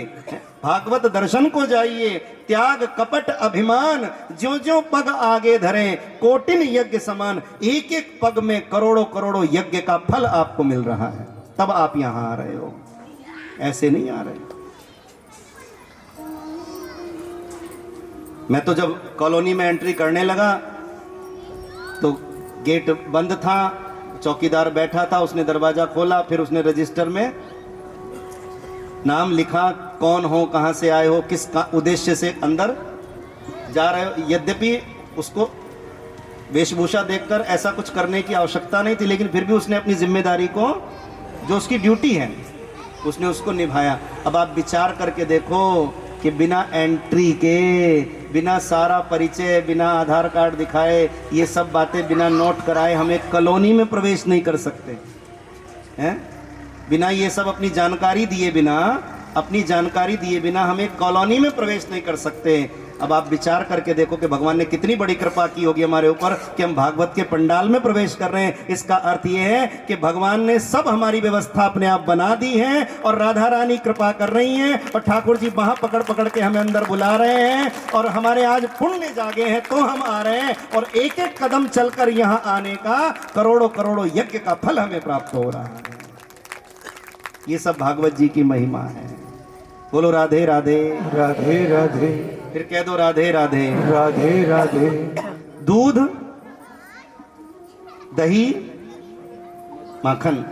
भागवत दर्शन को जाइए, त्याग कपट अभिमान, ज्यों ज्यों पग आगे धरे कोटिन यज्ञ समान। एक एक पग में करोड़ों करोड़ों यज्ञ का फल आपको मिल रहा है, तब आप यहाँ आ रहे हो, ऐसे नहीं आ रहे। मैं तो जब कॉलोनी में एंट्री करने लगा तो गेट बंद था, चौकीदार बैठा था, उसने दरवाजा खोला, फिर उसने रजिस्टर में नाम लिखा, कौन हो, कहां से आए हो, किस उद्देश्य से अंदर जा रहे हो। यद्यपि उसको वेशभूषा देखकर ऐसा कुछ करने की आवश्यकता नहीं थी, लेकिन फिर भी उसने अपनी जिम्मेदारी को, जो उसकी ड्यूटी है, उसने उसको निभाया। अब आप विचार करके देखो कि बिना एंट्री के, बिना सारा परिचय, बिना आधार कार्ड दिखाए, ये सब बातें बिना नोट कराए हम एक कॉलोनी में प्रवेश नहीं कर सकते हैं। बिना ये सब अपनी जानकारी दिए बिना हम एक कॉलोनी में प्रवेश नहीं कर सकते। अब आप विचार करके देखो कि भगवान ने कितनी बड़ी कृपा की होगी हमारे ऊपर कि हम भागवत के पंडाल में प्रवेश कर रहे हैं। इसका अर्थ यह है कि भगवान ने सब हमारी व्यवस्था अपने आप बना दी है और राधा रानी कृपा कर रही हैं और ठाकुर जी वहां पकड़ पकड़ के हमें अंदर बुला रहे हैं और हमारे आज पुण्य जागे हैं तो हम आ रहे हैं और एक एक कदम चलकर यहां आने का करोड़ों करोड़ों यज्ञ का फल हमें प्राप्त हो रहा है। ये सब भागवत जी की महिमा है। बोलो राधे राधे। राधे राधे। फिर कह दो राधे राधे। राधे राधे। दूध, दही, माखन,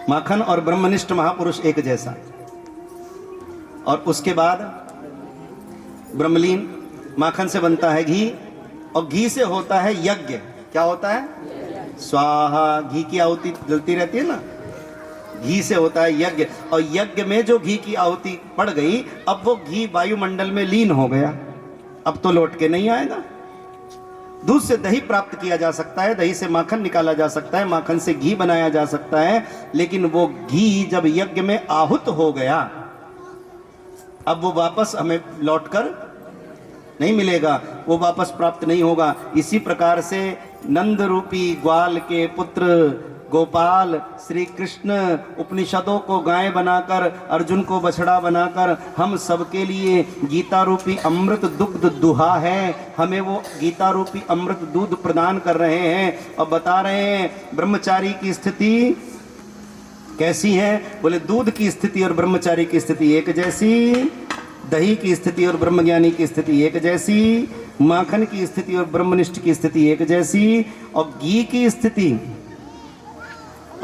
माखन और ब्रह्मनिष्ठ महापुरुष एक जैसा। और उसके बाद ब्रह्मलीन, माखन से बनता है घी और घी से होता है यज्ञ। क्या होता है? स्वाहा। घी की आहुति जलती रहती है ना, घी से होता है यज्ञ। और यज्ञ में जो घी की आहुति पड़ गई, अब वो घी वायुमंडल में लीन हो गया, अब तो लौट के नहीं आएगा। दूध से दही प्राप्त किया जा सकता है, दही से माखन निकाला जा सकता है, माखन से घी बनाया जा सकता है, लेकिन वो घी जब यज्ञ में आहुत हो गया, अब वो वापस हमें लौटकर नहीं मिलेगा, वो वापस प्राप्त नहीं होगा। इसी प्रकार से नंद रूपी ग्वाल के पुत्र गोपाल श्री कृष्ण उपनिषदों को गाय बनाकर, अर्जुन को बछड़ा बनाकर हम सबके लिए गीता रूपी अमृत दुग्ध दुहा है, हमें वो गीता रूपी अमृत दूध प्रदान कर रहे हैं और बता रहे हैं ब्रह्मचारी की स्थिति कैसी है। बोले दूध की स्थिति और ब्रह्मचारी की स्थिति एक जैसी, दही की स्थिति और ब्रह्मज्ञानी की स्थिति एक जैसी, माखन की स्थिति और ब्रह्मनिष्ठ की स्थिति एक जैसी, और घी की स्थिति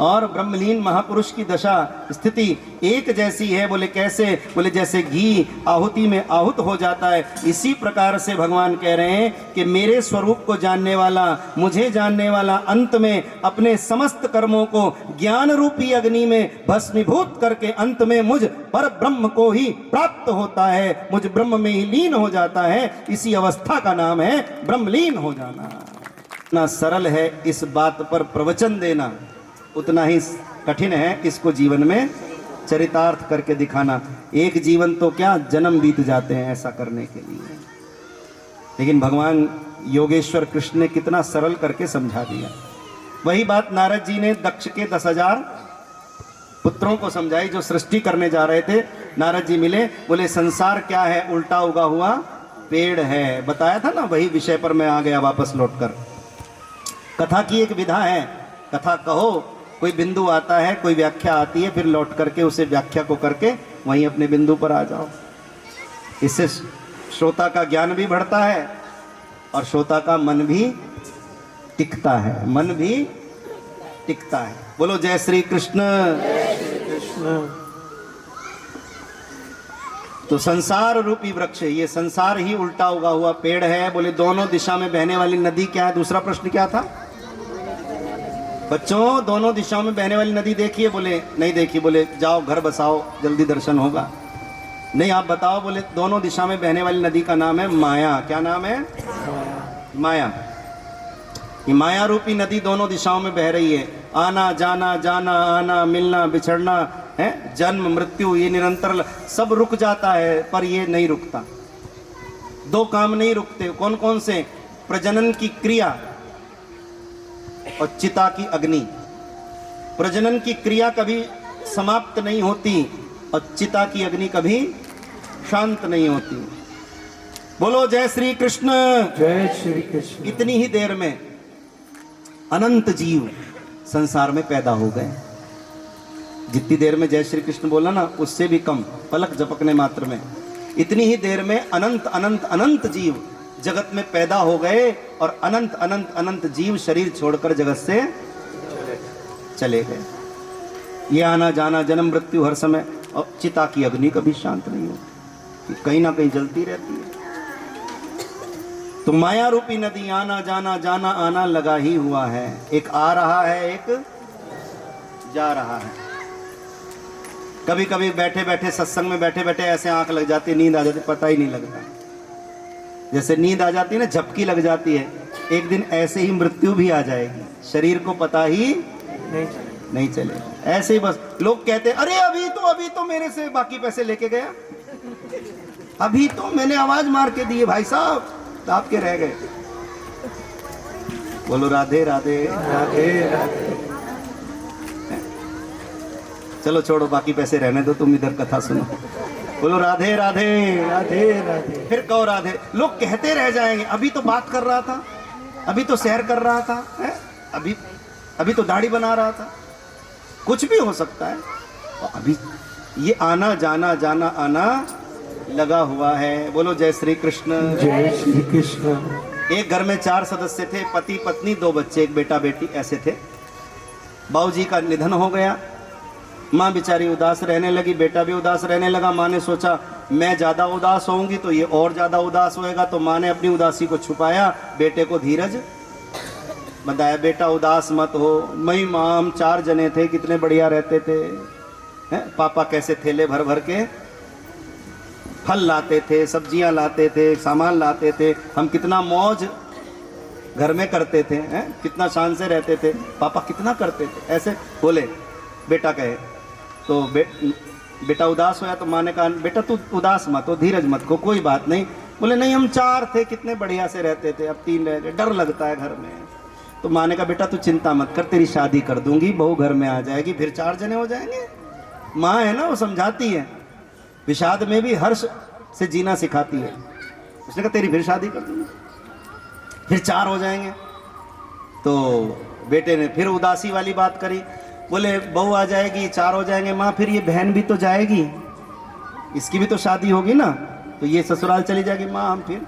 और ब्रह्मलीन महापुरुष की दशा स्थिति एक जैसी है। बोले कैसे? बोले जैसे घी आहुति में आहुत हो जाता है, इसी प्रकार से भगवान कह रहे हैं कि मेरे स्वरूप को जानने वाला, मुझे जानने वाला अंत में अपने समस्त कर्मों को ज्ञान रूपी अग्नि में भस्मीभूत करके अंत में मुझ पर ब्रह्म को ही प्राप्त होता है, मुझ ब्रह्म में ही लीन हो जाता है। इसी अवस्था का नाम है ब्रह्मलीन हो जाना। इतना सरल है इस बात पर प्रवचन देना, उतना ही कठिन है इसको जीवन में चरितार्थ करके दिखाना। एक जीवन तो क्या जन्म बीत जाते हैं ऐसा करने के लिए, लेकिन भगवान योगेश्वर कृष्ण ने कितना सरल करके समझा दिया। वही बात नारद जी ने दक्ष के 10,000 पुत्रों को समझाई जो सृष्टि करने जा रहे थे। नारद जी मिले, बोले संसार क्या है? उल्टा उगा हुआ पेड़ है। बताया था ना, वही विषय पर मैं आ गया वापस लौटकर। कथा की एक विधा है, कथा कहो, कोई बिंदु आता है, कोई व्याख्या आती है, फिर लौट करके उसे व्याख्या को करके वहीं अपने बिंदु पर आ जाओ। इससे श्रोता का ज्ञान भी बढ़ता है और श्रोता का मन भी टिकता है, मन भी टिकता है। बोलो जय श्री कृष्ण। कृष्ण। तो संसार रूपी वृक्ष, ये संसार ही उल्टा उगा हुआ पेड़ है। बोले दोनों दिशा में बहने वाली नदी क्या है? दूसरा प्रश्न क्या था बच्चों? दोनों दिशाओं में बहने वाली नदी देखिए? बोले नहीं देखी। बोले जाओ घर बसाओ, जल्दी दर्शन होगा। नहीं आप बताओ। बोले दोनों दिशा में बहने वाली नदी का नाम है माया। क्या नाम है? माया। ये माया रूपी नदी दोनों दिशाओं में बह रही है। आना जाना, जाना आना, मिलना बिछड़ना है, जन्म मृत्यु, ये निरंतर सब रुक जाता है, पर ये नहीं रुकता। दो काम नहीं रुकते। कौन कौन से? प्रजनन की क्रिया और चिता की अग्नि। प्रजनन की क्रिया कभी समाप्त नहीं होती और चिता की अग्नि कभी शांत नहीं होती। बोलो जय श्री कृष्ण। जय श्री कृष्ण। इतनी ही देर में अनंत जीव संसार में पैदा हो गए। जितनी देर में जय श्री कृष्ण बोला ना, उससे भी कम, पलक झपकने मात्र में इतनी ही देर में अनंत अनंत अनंत जीव जगत में पैदा हो गए और अनंत अनंत अनंत जीव शरीर छोड़कर जगत से चले गए। ये आना जाना, जन्म मृत्यु हर समय, और चिता की अग्नि कभी शांत नहीं होती, कहीं ना कहीं जलती रहती है। तो माया रूपी नदी आना जाना, जाना आना लगा ही हुआ है। एक आ रहा है, एक जा रहा है। कभी कभी बैठे बैठे सत्संग में बैठे बैठे ऐसे आंख लग जाती, नींद आ जाती, पता ही नहीं लगता। जैसे नींद आ जाती है ना, झपकी लग जाती है, एक दिन ऐसे ही मृत्यु भी आ जाएगी, शरीर को पता ही नहीं चलेगा। ऐसे ही बस लोग कहते अरे अभी तो मेरे से बाकी पैसे लेके गया। अभी तो मैंने आवाज मार के दिए भाई साहब, तो आपके रह गए। बोलो राधे राधे। राधे राधे। चलो छोड़ो, बाकी पैसे रहने दो, तुम इधर कथा सुनो। बोलो राधे राधे। राधे राधे। फिर कहो राधे। लोग कहते रह जाएंगे, अभी तो बात कर रहा था, अभी तो सैर कर रहा था, है? अभी तो दाढ़ी बना रहा था। कुछ भी हो सकता है। और अभी ये आना जाना जाना आना लगा हुआ है। बोलो जय श्री कृष्ण। जय श्री कृष्ण। एक घर में 4 सदस्य थे, पति पत्नी 2 बच्चे, एक बेटा बेटी ऐसे थे। बाबूजी का निधन हो गया, माँ बेचारी उदास रहने लगी, बेटा भी उदास रहने लगा। माँ ने सोचा मैं ज़्यादा उदास होऊंगी तो ये और ज़्यादा उदास होएगा, तो माँ ने अपनी उदासी को छुपाया, बेटे को धीरज बताया, बेटा उदास मत हो। मई माँ हम 4 जने थे, कितने बढ़िया रहते थे, हैं? पापा कैसे थैले भर भर के फल लाते थे, सब्जियां लाते थे, सामान लाते थे, हम कितना मौज घर में करते थे, हैं? कितना शान से रहते थे, पापा कितना करते थे। ऐसे बोले, बेटा कहे तो बेटा उदास होया, तो माँ ने कहा बेटा तू उदास मत हो, धीरज मत को, कोई बात नहीं। बोले नहीं हम 4 थे, कितने बढ़िया से रहते थे, अब 3 रह गए, डर लगता है घर में। तो माँ ने कहा बेटा तू चिंता मत कर, तेरी शादी कर दूंगी, बहू घर में आ जाएगी, फिर 4 जने हो जाएंगे। माँ है ना, वो समझाती है, विषाद में भी हर्ष से जीना सिखाती है। उसने कहा तेरी फिर शादी कर दूंगी, फिर 4 हो जाएंगे। तो बेटे ने फिर उदासी वाली बात करी, बोले बहू आ जाएगी, 4 हो जाएंगे। माँ फिर ये बहन भी तो जाएगी, इसकी भी तो शादी होगी ना, तो ये ससुराल चली जाएगी। माँ हम फिर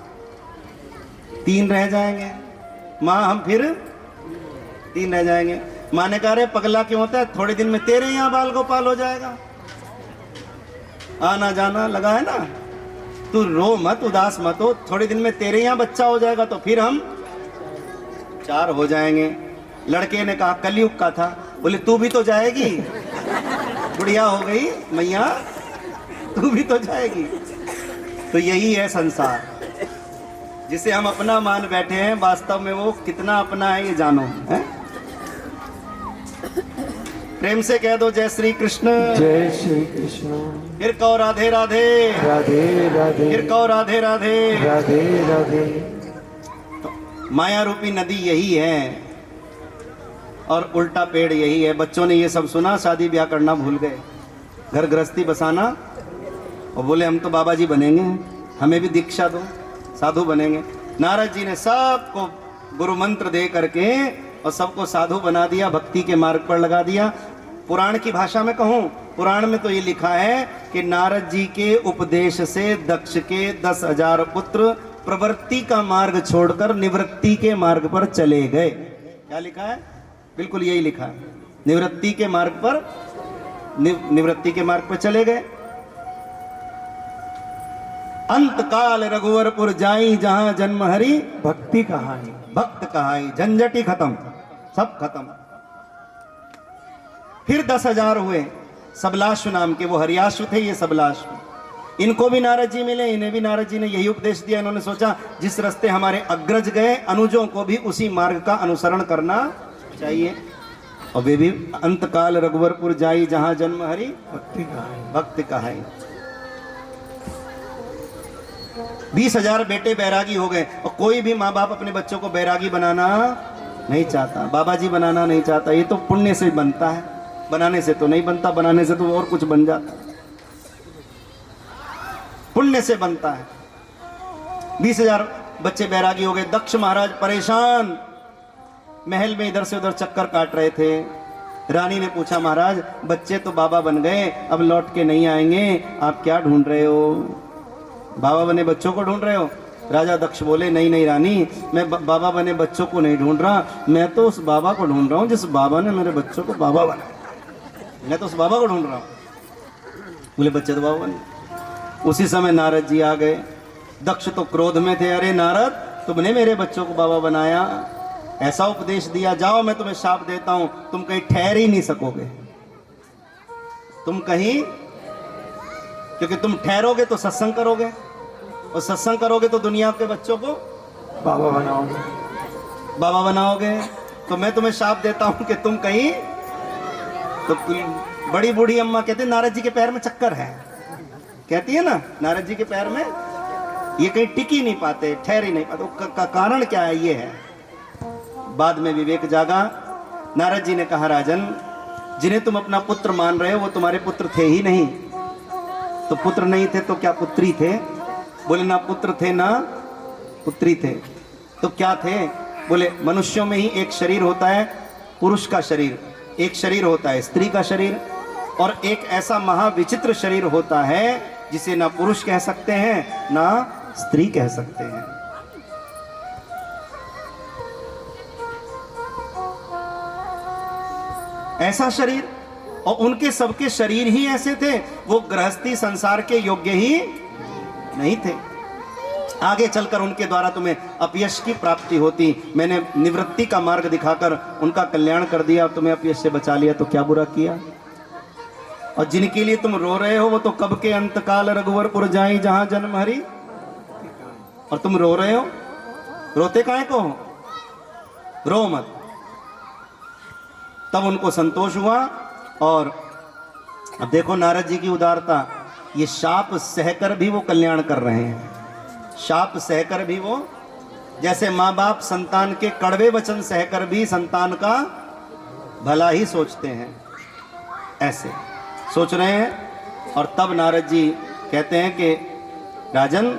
3 रह जाएंगे। माँ हम फिर 3 रह जाएंगे। माँ ने कहा रे पगला क्यों होता है, थोड़े दिन में तेरे यहाँ बाल गोपाल हो जाएगा, आना जाना लगा है ना, तू रो मत, उदास मत हो, थोड़े दिन में तेरे यहाँ बच्चा हो जाएगा, तो फिर हम 4 हो जाएंगे। लड़के ने कहा कलयुग का था, बोले तू भी तो जाएगी, बुढ़िया हो गई मैया, तू भी तो जाएगी। तो यही है संसार, जिसे हम अपना मान बैठे हैं, वास्तव में वो कितना अपना है ये जानो, है? प्रेम से कह दो जय श्री कृष्ण। जय श्री कृष्ण। फिर कहो राधे राधे। राधे राधे। फिर कहो राधे राधे। राधे राधे। तो माया रूपी नदी यही है और उल्टा पेड़ यही है। बच्चों ने ये सब सुना, शादी ब्याह करना भूल गए, घर गृहस्थी बसाना, और बोले हम तो बाबा जी बनेंगे, हमें भी दीक्षा दो, साधु बनेंगे। नारद जी ने सबको गुरु मंत्र दे करके और सबको साधु बना दिया, भक्ति के मार्ग पर लगा दिया। पुराण की भाषा में कहूं, पुराण में तो ये लिखा है कि नारद जी के उपदेश से दक्ष के 10,000 पुत्र प्रवृत्ति का मार्ग छोड़कर निवृत्ति के मार्ग पर चले गए। क्या लिखा है? बिल्कुल यही लिखा है, निवृत्ति के मार्ग पर, निवृत्ति के मार्ग पर चले गए। अंत काल रघुवरपुर जाई, जहां जन्म हरि भक्ति कहानी। भक्त कहाई, झंझटी खत्म, सब खत्म। फिर 10,000 हुए, सबलाश्व नाम के, वो हरियाश्व थे, ये सबलाश्व। इनको भी नारद जी मिले, इन्हें भी नारद जी ने यही उपदेश दिया। इन्होंने सोचा जिस रास्ते हमारे अग्रज गए, अनुजों को भी उसी मार्ग का अनुसरण करना चाहिए। और वे भी अंतकाल रघुवरपुर जाई, जहां जन्म हरि भक्ति कहानी। भक्त कहाई। 20,000 बेटे बैरागी हो गए। और कोई भी माँ बाप अपने बच्चों को बैरागी बनाना नहीं चाहता, बाबा जी बनाना नहीं चाहता। ये तो पुण्य से बनता है, बनाने से तो नहीं बनता, बनाने से तो और कुछ बन जाता, पुण्य से बनता है। 20,000 बच्चे बैरागी हो गए। दक्ष महाराज परेशान महल में इधर से उधर चक्कर काट रहे थे। रानी ने पूछा महाराज बच्चे तो बाबा बन गए, अब लौट के नहीं आएंगे, आप क्या ढूंढ रहे हो? बाबा बने बच्चों को ढूंढ रहे हो? राजा दक्ष बोले नहीं नहीं रानी, मैं बाबा बने बच्चों को नहीं ढूंढ रहा, मैं तो उस बाबा को ढूंढ रहा हूँ जिस बाबा ने मेरे बच्चों को बाबा बनाया। मैं तो उस बाबा को ढूंढ रहा हूँ। बोले बच्चे तो बाबा बने। उसी समय नारद जी आ गए। दक्ष तो क्रोध में थे, अरे नारद तुमने मेरे बच्चों को बाबा बनाया, ऐसा उपदेश दिया, जाओ मैं तुम्हें शाप देता हूं, तुम कहीं ठहर ही नहीं सकोगे, तुम कहीं, क्योंकि तुम ठहरोगे तो सत्संग करोगे, और सत्संग करोगे तो दुनिया के बच्चों को बाबा बनाओगे, बाबा बनाओगे। तो मैं तुम्हें शाप देता हूं कि तुम कहीं, तो बड़ी बूढ़ी अम्मा कहते नारद जी के पैर में चक्कर है, कहती है ना नारद जी के पैर में, ये कहीं टिक ही नहीं पाते, ठहर ही नहीं पाते। का कारण क्या है? ये है। बाद में विवेक जागा। नारद जी ने कहा, राजन, जिन्हें तुम अपना पुत्र मान रहे हो वो तुम्हारे पुत्र थे ही नहीं। तो पुत्र नहीं थे तो क्या पुत्री थे? बोले ना पुत्र थे ना पुत्री थे। तो क्या थे? बोले मनुष्यों में ही एक शरीर होता है पुरुष का शरीर, एक शरीर होता है स्त्री का शरीर, और एक ऐसा महाविचित्र शरीर होता है जिसे ना पुरुष कह सकते हैं ना स्त्री कह सकते हैं। ऐसा शरीर, और उनके सबके शरीर ही ऐसे थे, वो गृहस्थी संसार के योग्य ही नहीं थे। आगे चलकर उनके द्वारा तुम्हें अपयश की प्राप्ति होती। मैंने निवृत्ति का मार्ग दिखाकर उनका कल्याण कर दिया, तुम्हें अपयश से बचा लिया, तो क्या बुरा किया? और जिनके लिए तुम रो रहे हो वो तो कब के अंतकाल रघुवरपुर जाई जहां जन्म हरि, और तुम रो रहे हो। रोते काहे को हो? रो मत। तब उनको संतोष हुआ। और अब देखो नारद जी की उदारता, ये शाप सहकर भी वो कल्याण कर रहे हैं। शाप सहकर भी वो, जैसे माँ बाप संतान के कड़वे वचन सहकर भी संतान का भला ही सोचते हैं, ऐसे सोच रहे हैं। और तब नारद जी कहते हैं कि राजन,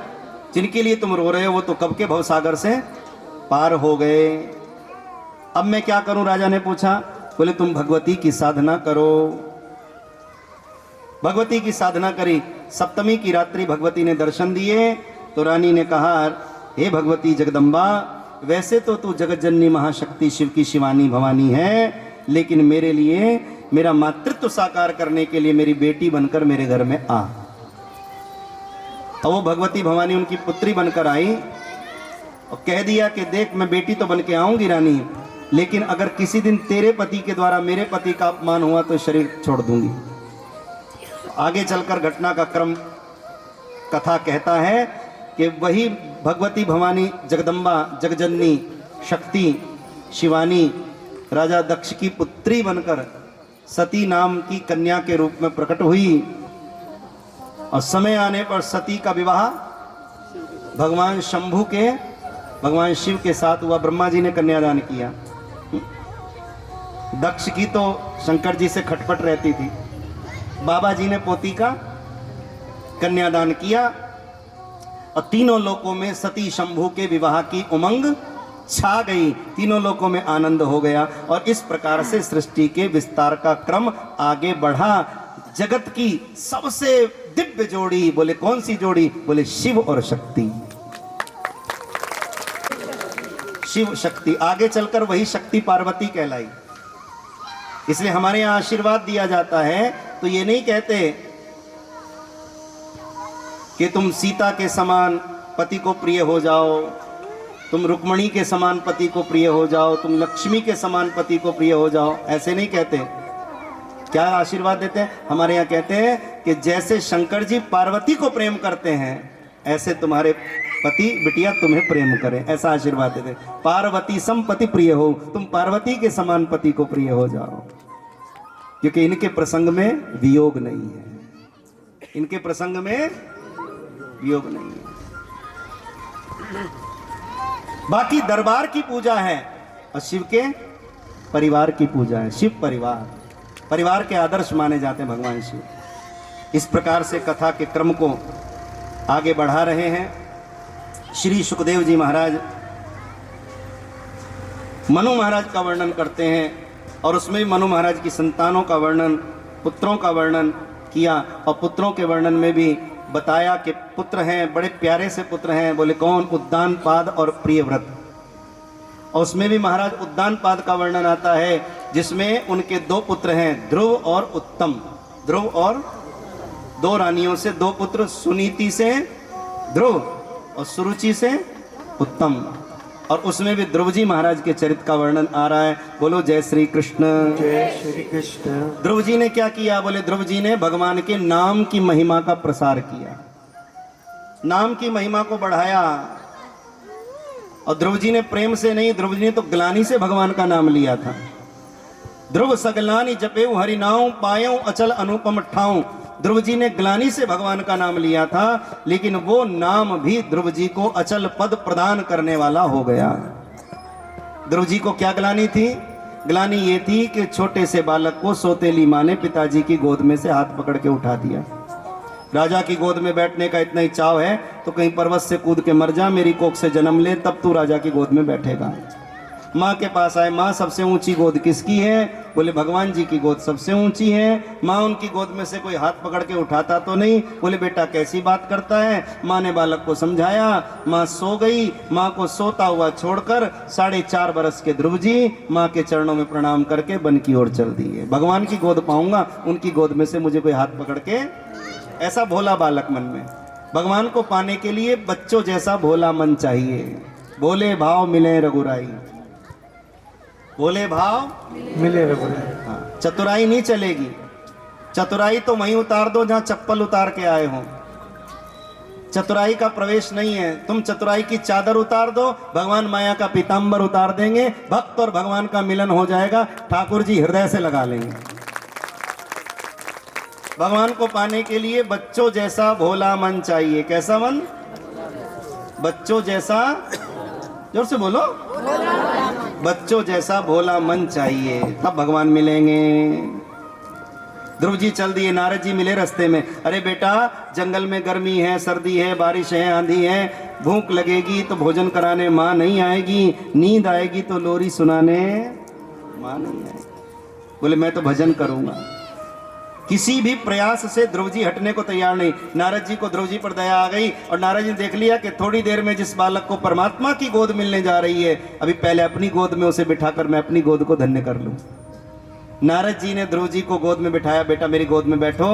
जिनके लिए तुम रो रहे हो वो तो कब के भवसागर से पार हो गए। अब मैं क्या करूं? राजा ने पूछा। बोले तुम भगवती की साधना करो। भगवती की साधना करी। सप्तमी की रात्रि भगवती ने दर्शन दिए तो रानी ने कहा, हे भगवती जगदम्बा, वैसे तो तू जगतजननी महाशक्ति शिव की शिवानी भवानी है, लेकिन मेरे लिए, मेरा मातृत्व साकार करने के लिए मेरी बेटी बनकर मेरे घर में आ। तो वो भगवती भवानी उनकी पुत्री बनकर आई और कह दिया कि देख, मैं बेटी तो बन के आऊंगी रानी, लेकिन अगर किसी दिन तेरे पति के द्वारा मेरे पति का अपमान हुआ तो शरीर छोड़ दूंगी। आगे चलकर घटना का क्रम कथा कहता है कि वही भगवती भवानी जगदम्बा जगजननी शक्ति शिवानी राजा दक्ष की पुत्री बनकर सती नाम की कन्या के रूप में प्रकट हुई। और समय आने पर सती का विवाह भगवान शंभु के, भगवान शिव के साथ हुआ। ब्रह्मा जी ने कन्यादान किया। दक्ष की तो शंकर जी से खटपट रहती थी, बाबा जी ने पोती का कन्यादान किया और तीनों लोकों में सती शंभु के विवाह की उमंग छा गई। तीनों लोकों में आनंद हो गया और इस प्रकार से सृष्टि के विस्तार का क्रम आगे बढ़ा। जगत की सबसे दिव्य जोड़ी, बोले कौन सी जोड़ी? बोले शिव और शक्ति। शिव शक्ति। आगे चलकर वही शक्ति पार्वती कहलाई। इसलिए हमारे यहां आशीर्वाद दिया जाता है तो ये नहीं कहते कि तुम सीता के समान पति को प्रिय हो जाओ, तुम रुक्मणी के समान पति को प्रिय हो जाओ, तुम लक्ष्मी के समान पति को प्रिय हो जाओ, ऐसे नहीं कहते। क्या आशीर्वाद देते हैं? हमारे यहाँ कहते हैं कि जैसे शंकर जी पार्वती को प्रेम करते हैं ऐसे तुम्हारे पति बिटिया तुम्हें प्रेम करें, ऐसा आशीर्वाद देते। पार्वती सम पति प्रिय हो, तुम पार्वती के समान पति को प्रिय हो जाओ, क्योंकि इनके प्रसंग में वियोग नहीं है। इनके प्रसंग में वियोग नहीं है। बाकी दरबार की पूजा है और शिव के परिवार की पूजा है। शिव परिवार, परिवार के आदर्श माने जाते हैं भगवान शिव। इस प्रकार से कथा के क्रम को आगे बढ़ा रहे हैं। श्री सुखदेव जी महाराज मनु महाराज का वर्णन करते हैं और उसमें भी मनु महाराज की संतानों का वर्णन, पुत्रों का वर्णन किया। और पुत्रों के वर्णन में भी बताया कि पुत्र हैं, बड़े प्यारे से पुत्र हैं। बोले कौन? उद्दानपाद और प्रियव्रत। और उसमें भी महाराज उद्दानपाद का वर्णन आता है जिसमें उनके दो पुत्र हैं, ध्रुव और उत्तम। ध्रुव और दो रानियों से दो पुत्र, सुनीति से ध्रुव और सुरुचि से उत्तम। और उसमें भी ध्रुव जी महाराज के चरित्र का वर्णन आ रहा है। बोलो जय श्री कृष्ण। जय श्री कृष्ण। ध्रुव जी ने क्या किया? बोले ध्रुव जी ने भगवान के नाम की महिमा का प्रसार किया, नाम की महिमा को बढ़ाया। और ध्रुव जी ने प्रेम से नहीं, ध्रुव जी ने तो ग्लानि से भगवान का नाम लिया था। ध्रुव सगलानी जपेऊ हरि नाम, पायऊ अचल अनुपम ठाऊं। ध्रुव जी ने ग्लानि से भगवान का नाम लिया था, लेकिन वो नाम भी ध्रुव जी को अचल पद प्रदान करने वाला हो गया। ध्रुव जी को क्या ग्लानि थी? ग्लानि ये थी कि छोटे से बालक को सौतेली माँ ने पिताजी की गोद में से हाथ पकड़ के उठा दिया। राजा की गोद में बैठने का इतना ही चाव है तो कहीं पर्वत से कूद के मर जा, मेरी कोख से जन्म ले, तब तू राजा की गोद में बैठेगा। माँ के पास आए, माँ सबसे ऊंची गोद किसकी है? बोले भगवान जी की गोद सबसे ऊंची है। माँ उनकी गोद में से कोई हाथ पकड़ के उठाता तो नहीं। बोले बेटा कैसी बात करता है? माँ ने बालक को समझाया, माँ सो गई। माँ को सोता हुआ छोड़कर 4.5 बरस के ध्रुव जी माँ के चरणों में प्रणाम करके वन की ओर चल दिए। भगवान की गोद पाऊंगा, उनकी गोद में से मुझे कोई हाथ पकड़ के, ऐसा भोला बालक मन में। भगवान को पाने के लिए बच्चों जैसा भोला मन चाहिए। भोले भाव मिले रघुराई, भोले भाव मिले रघुराई। हाँ, चतुराई नहीं चलेगी। चतुराई तो वहीं उतार दो जहां चप्पल उतार के आए हो। चतुराई का प्रवेश नहीं है। तुम चतुराई की चादर उतार दो, भगवान माया का पीतांबर उतार देंगे, भक्त और भगवान का मिलन हो जाएगा। ठाकुर जी हृदय से लगा लेंगे। भगवान को पाने के लिए बच्चों जैसा भोला मन चाहिए। कैसा मन? बच्चों जैसा, जोर से बोलो, बच्चों जैसा भोला मन चाहिए, तब भगवान मिलेंगे। ध्रुव जी चल दिए, नारद जी मिले रास्ते में। अरे बेटा, जंगल में गर्मी है, सर्दी है, बारिश है, आंधी है, भूख लगेगी तो भोजन कराने माँ नहीं आएगी, नींद आएगी तो लोरी सुनाने माँ नहीं आएगी। बोले मैं तो भजन करूंगा। किसी भी प्रयास से ध्रुव जी हटने को तैयार नहीं। नारद जी को ध्रुव जी पर दया आ गई और नारद जी ने देख लिया कि थोड़ी देर में जिस बालक को परमात्मा की गोद मिलने जा रही है, अभी पहले अपनी गोद में उसे बिठाकर मैं अपनी गोद को धन्य कर लूं। नारद जी ने ध्रुव जी को गोद में बिठाया, बेटा मेरी गोद में बैठो।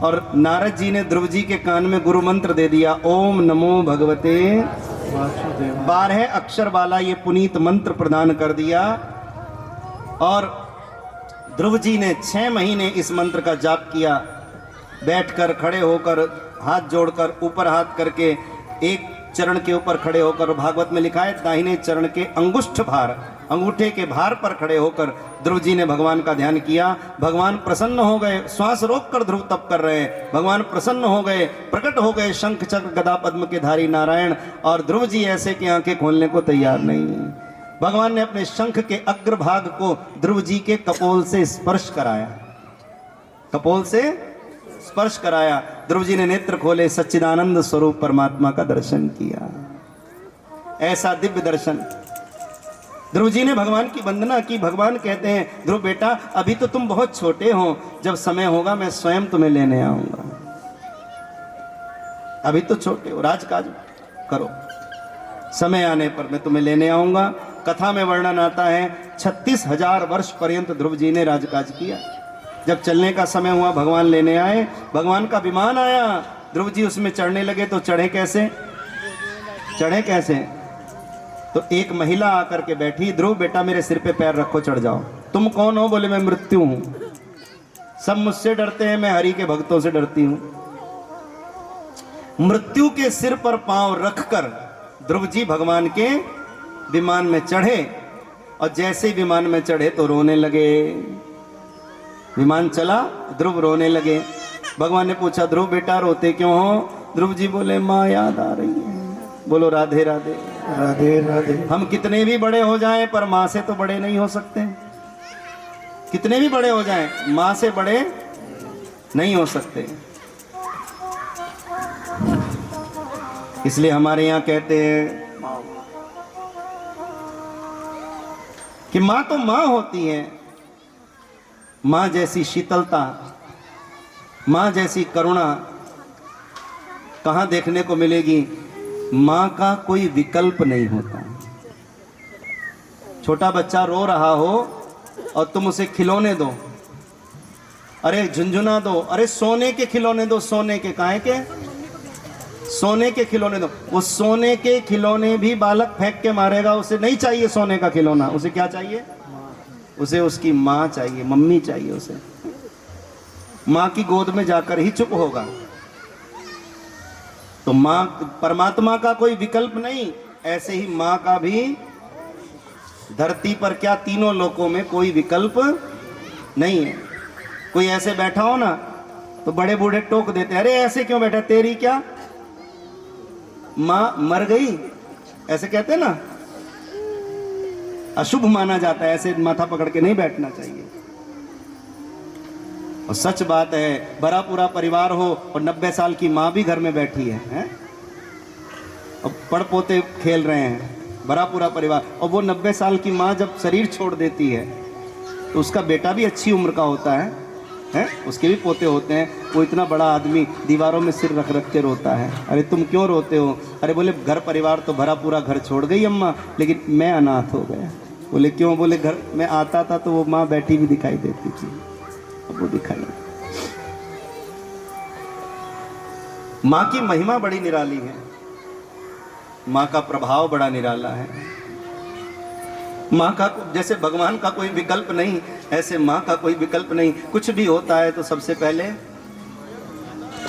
और नारद जी ने ध्रुव जी के कान में गुरु मंत्र दे दिया, ओम नमो भगवते वासुदेव। 12 अक्षर वाला ये पुनीत मंत्र प्रदान कर दिया। और ध्रुव जी ने 6 महीने इस मंत्र का जाप किया। बैठकर, खड़े होकर, हाथ जोड़कर, ऊपर हाथ करके, एक चरण के ऊपर खड़े होकर, भागवत में लिखा है दाहिने चरण के अंगुष्ठ भार, अंगूठे के भार पर खड़े होकर ध्रुव जी ने भगवान का ध्यान किया। भगवान प्रसन्न हो गए। श्वास रोककर ध्रुव तप कर रहे हैं। भगवान प्रसन्न हो गए, प्रकट हो गए शंख चक्र गदा पद्म के धारी नारायण। और ध्रुव जी ऐसे कि आंखें खोलने को तैयार नहीं। भगवान ने अपने शंख के अग्रभाग को ध्रुव जी के कपोल से स्पर्श कराया। कपोल से स्पर्श कराया। ध्रुव जी ने नेत्र खोले, सच्चिदानंद स्वरूप परमात्मा का दर्शन किया। ऐसा दिव्य दर्शन। ध्रुव जी ने भगवान की वंदना की। भगवान कहते हैं, ध्रुव बेटा अभी तो तुम बहुत छोटे हो, जब समय होगा मैं स्वयं तुम्हें लेने आऊंगा। अभी तो छोटे हो, राजकाज करो, समय आने पर मैं तुम्हें लेने आऊंगा। कथा में वर्णन आता है 36,000 वर्ष पर्यंत ध्रुव जी ने राजकाज किया। जब चलने का समय हुआ, भगवान लेने आए। भगवान का विमान आया, ध्रुव जी उसमें चढ़ने लगे तो चढ़े कैसे? चढ़े कैसे? तो एक महिला आकर के बैठी, ध्रुव बेटा मेरे सिर पे पैर रखो, चढ़ जाओ। तुम कौन हो? बोले मैं मृत्यु हूं। सब मुझसे डरते हैं, मैं हरि के भक्तों से डरती हूं। मृत्यु के सिर पर पांव रखकर ध्रुव जी भगवान के विमान में चढ़े। और जैसे विमान में चढ़े तो रोने लगे। विमान चला, ध्रुव रोने लगे। भगवान ने पूछा, ध्रुव बेटा रोते क्यों हो? ध्रुव जी बोले माँ याद आ रही है। बोलो राधे राधे। राधे राधे। हम कितने भी बड़े हो जाएं पर माँ से तो बड़े नहीं हो सकते। कितने भी बड़े हो जाएं, माँ से बड़े नहीं हो सकते। इसलिए हमारे यहाँ कहते हैं कि माँ तो माँ होती है। माँ जैसी शीतलता, माँ जैसी करुणा कहाँ देखने को मिलेगी? माँ का कोई विकल्प नहीं होता। छोटा बच्चा रो रहा हो और तुम उसे खिलौने दो, अरे झुंझुना दो, अरे सोने के खिलौने दो। सोने के, काहे के? सोने के खिलौने दो। वो सोने के खिलौने भी बालक फेंक के मारेगा। उसे नहीं चाहिए सोने का खिलौना। उसे क्या चाहिए? उसे उसकी माँ चाहिए, मम्मी चाहिए उसे। माँ की गोद में जाकर ही चुप होगा। तो माँ, परमात्मा का कोई विकल्प नहीं। ऐसे ही माँ का भी धरती पर क्या तीनों लोकों में कोई विकल्प नहीं है। कोई ऐसे बैठा हो ना, तो बड़े बूढ़े टोक देते, अरे ऐसे क्यों बैठा, तेरी क्या माँ मर गई, ऐसे कहते हैं ना, अशुभ माना जाता है, ऐसे माथा पकड़ के नहीं बैठना चाहिए। और सच बात है, भरा पूरा परिवार हो और 90 साल की माँ भी घर में बैठी है? और पड़पोते खेल रहे हैं, भरा पूरा परिवार, और वो 90 साल की माँ जब शरीर छोड़ देती है तो उसका बेटा भी अच्छी उम्र का होता है? उसके भी पोते होते हैं, वो इतना बड़ा आदमी दीवारों में सिर रख रख के रोता है, अरे तुम क्यों रोते हो? अरे बोले घर परिवार तो भरा पूरा घर छोड़ गई अम्मा, लेकिन मैं अनाथ हो गया। बोले क्यों? बोले घर में आता था तो वो माँ बैठी भी दिखाई देती थी, अब वो दिखाई। माँ की महिमा बड़ी निराली है, माँ का प्रभाव बड़ा निराला है। माँ का जैसे भगवान का कोई विकल्प नहीं, ऐसे माँ का कोई विकल्प नहीं। कुछ भी होता है तो सबसे पहले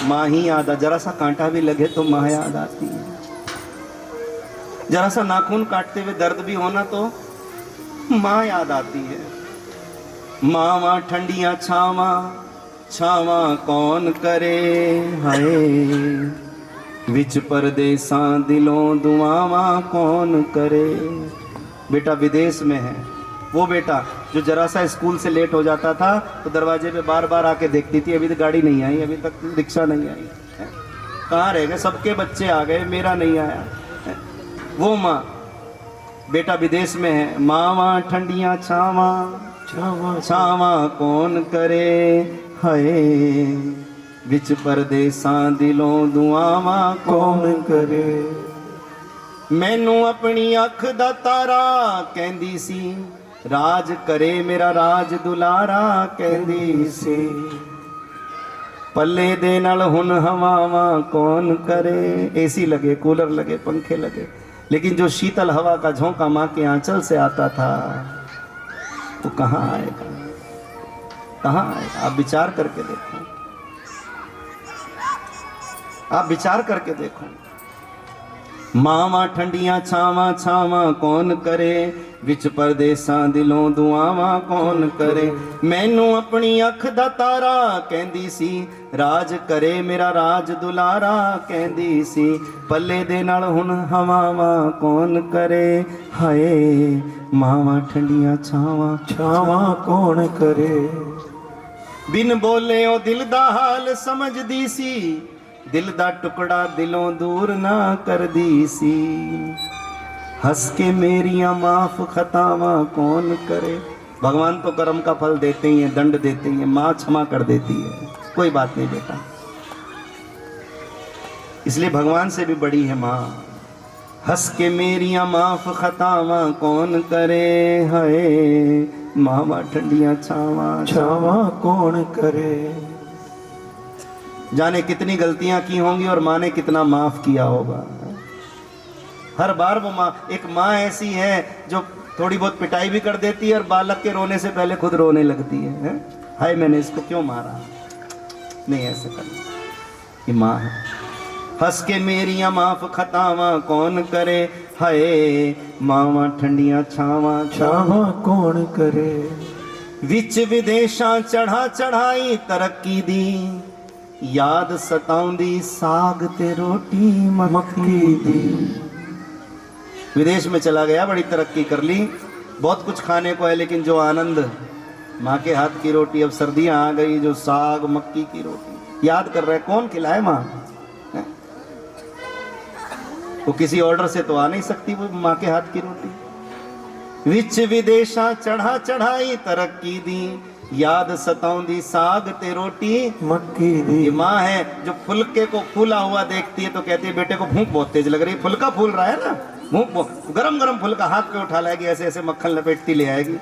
माँ ही याद आ, जरा सा कांटा भी लगे तो माँ याद आती है, जरा सा नाखून काटते हुए दर्द भी होना तो माँ याद आती है। माँ ठंडियां छावा छावा कौन करे, हाय विच परदेसा दिलों दुआवा कौन करे। बेटा विदेश में है, वो बेटा जो जरा सा स्कूल से लेट हो जाता था तो दरवाजे पे बार बार आके देखती थी, अभी तक गाड़ी नहीं आई, अभी तक रिक्शा नहीं आई, कहाँ रह गए, सबके बच्चे आ गए, मेरा नहीं आया। वो माँ, बेटा विदेश में है, माँ ठंडियां छावा छावा छावा कौन करे, हाय विच परदेसा दिलों दुआवा कौन करे। मैनू अपनी अख दा तारा कहंदी सी, राज करे मेरा राज दुलारा कहंदी सी, पल्ले दे नाल हुन हवावा कौन करे। एसी लगे, कूलर लगे, पंखे लगे, लेकिन जो शीतल हवा का झोंका माँ के आंचल से आता था वो कहाँ आएगा, कहाँ आएगा? आप विचार करके देखो, आप विचार करके देखो। मावा ठंडियां छावा छावा कौन करे, विच परदेसा दिलों दुआवा कौन करे। मैनू अपनी अख दा तारा कहंदी सी, राज करे मेरा राज दुलारा कहंदी सी, पल्ले दे नाल हुन हवावा कौन करे, हाय मावा ठंडियां छावा छावा कौन करे। बिन बोले ओ दिल दा हाल समझदी सी, दिल दा टुकड़ा दिलों दूर ना कर दी सी, हंस के मेरियां माफ खतावा कौन करे। भगवान तो कर्म का फल देते ही हैं, दंड देते ही हैं, माँ क्षमा कर देती है, कोई बात नहीं बेटा। इसलिए भगवान से भी बड़ी है माँ। हंस के मेरियां माफ खतावा कौन करे, हाय मावा ठंडियां छावा छावा कौन करे। जाने कितनी गलतियां की होंगी और माँ ने कितना माफ किया होगा। हर बार वो माँ, एक माँ ऐसी है जो थोड़ी बहुत पिटाई भी कर देती है और बालक के रोने से पहले खुद रोने लगती है, हाय मैंने इसको क्यों मारा, नहीं ऐसे करना, ये माँ है। हंस के मेरियां माफ खतावा कौन करे, हाय मावा ठंडियां छावा छावा कौन करे। विच विदेशा चढ़ा चढ़ाई तरक्की दी, याद सताउंदी साग ते रोटी मक्की दी। विदेश में चला गया, बड़ी तरक्की कर ली, बहुत कुछ खाने को है, लेकिन जो आनंद माँ के हाथ की रोटी, अब सर्दियां आ गई, जो साग मक्की की रोटी याद कर रहे, कौन खिलाए माँ? वो किसी ऑर्डर से तो आ नहीं सकती वो माँ के हाथ की रोटी। विच विदेशा चढ़ा चढ़ाई तरक्की दी, याद सताउंदी साग ते रोटी मक्की दी। ये माँ है जो फुलके को फूला हुआ देखती है तो कहती है बेटे को भूख बहुत तेज लग रही है, फुलका फूल रहा है ना, भूख, गरम गरम फुलका हाथ पे उठा लाएगी, ऐसे ऐसे मक्खन लपेटती ले आएगी।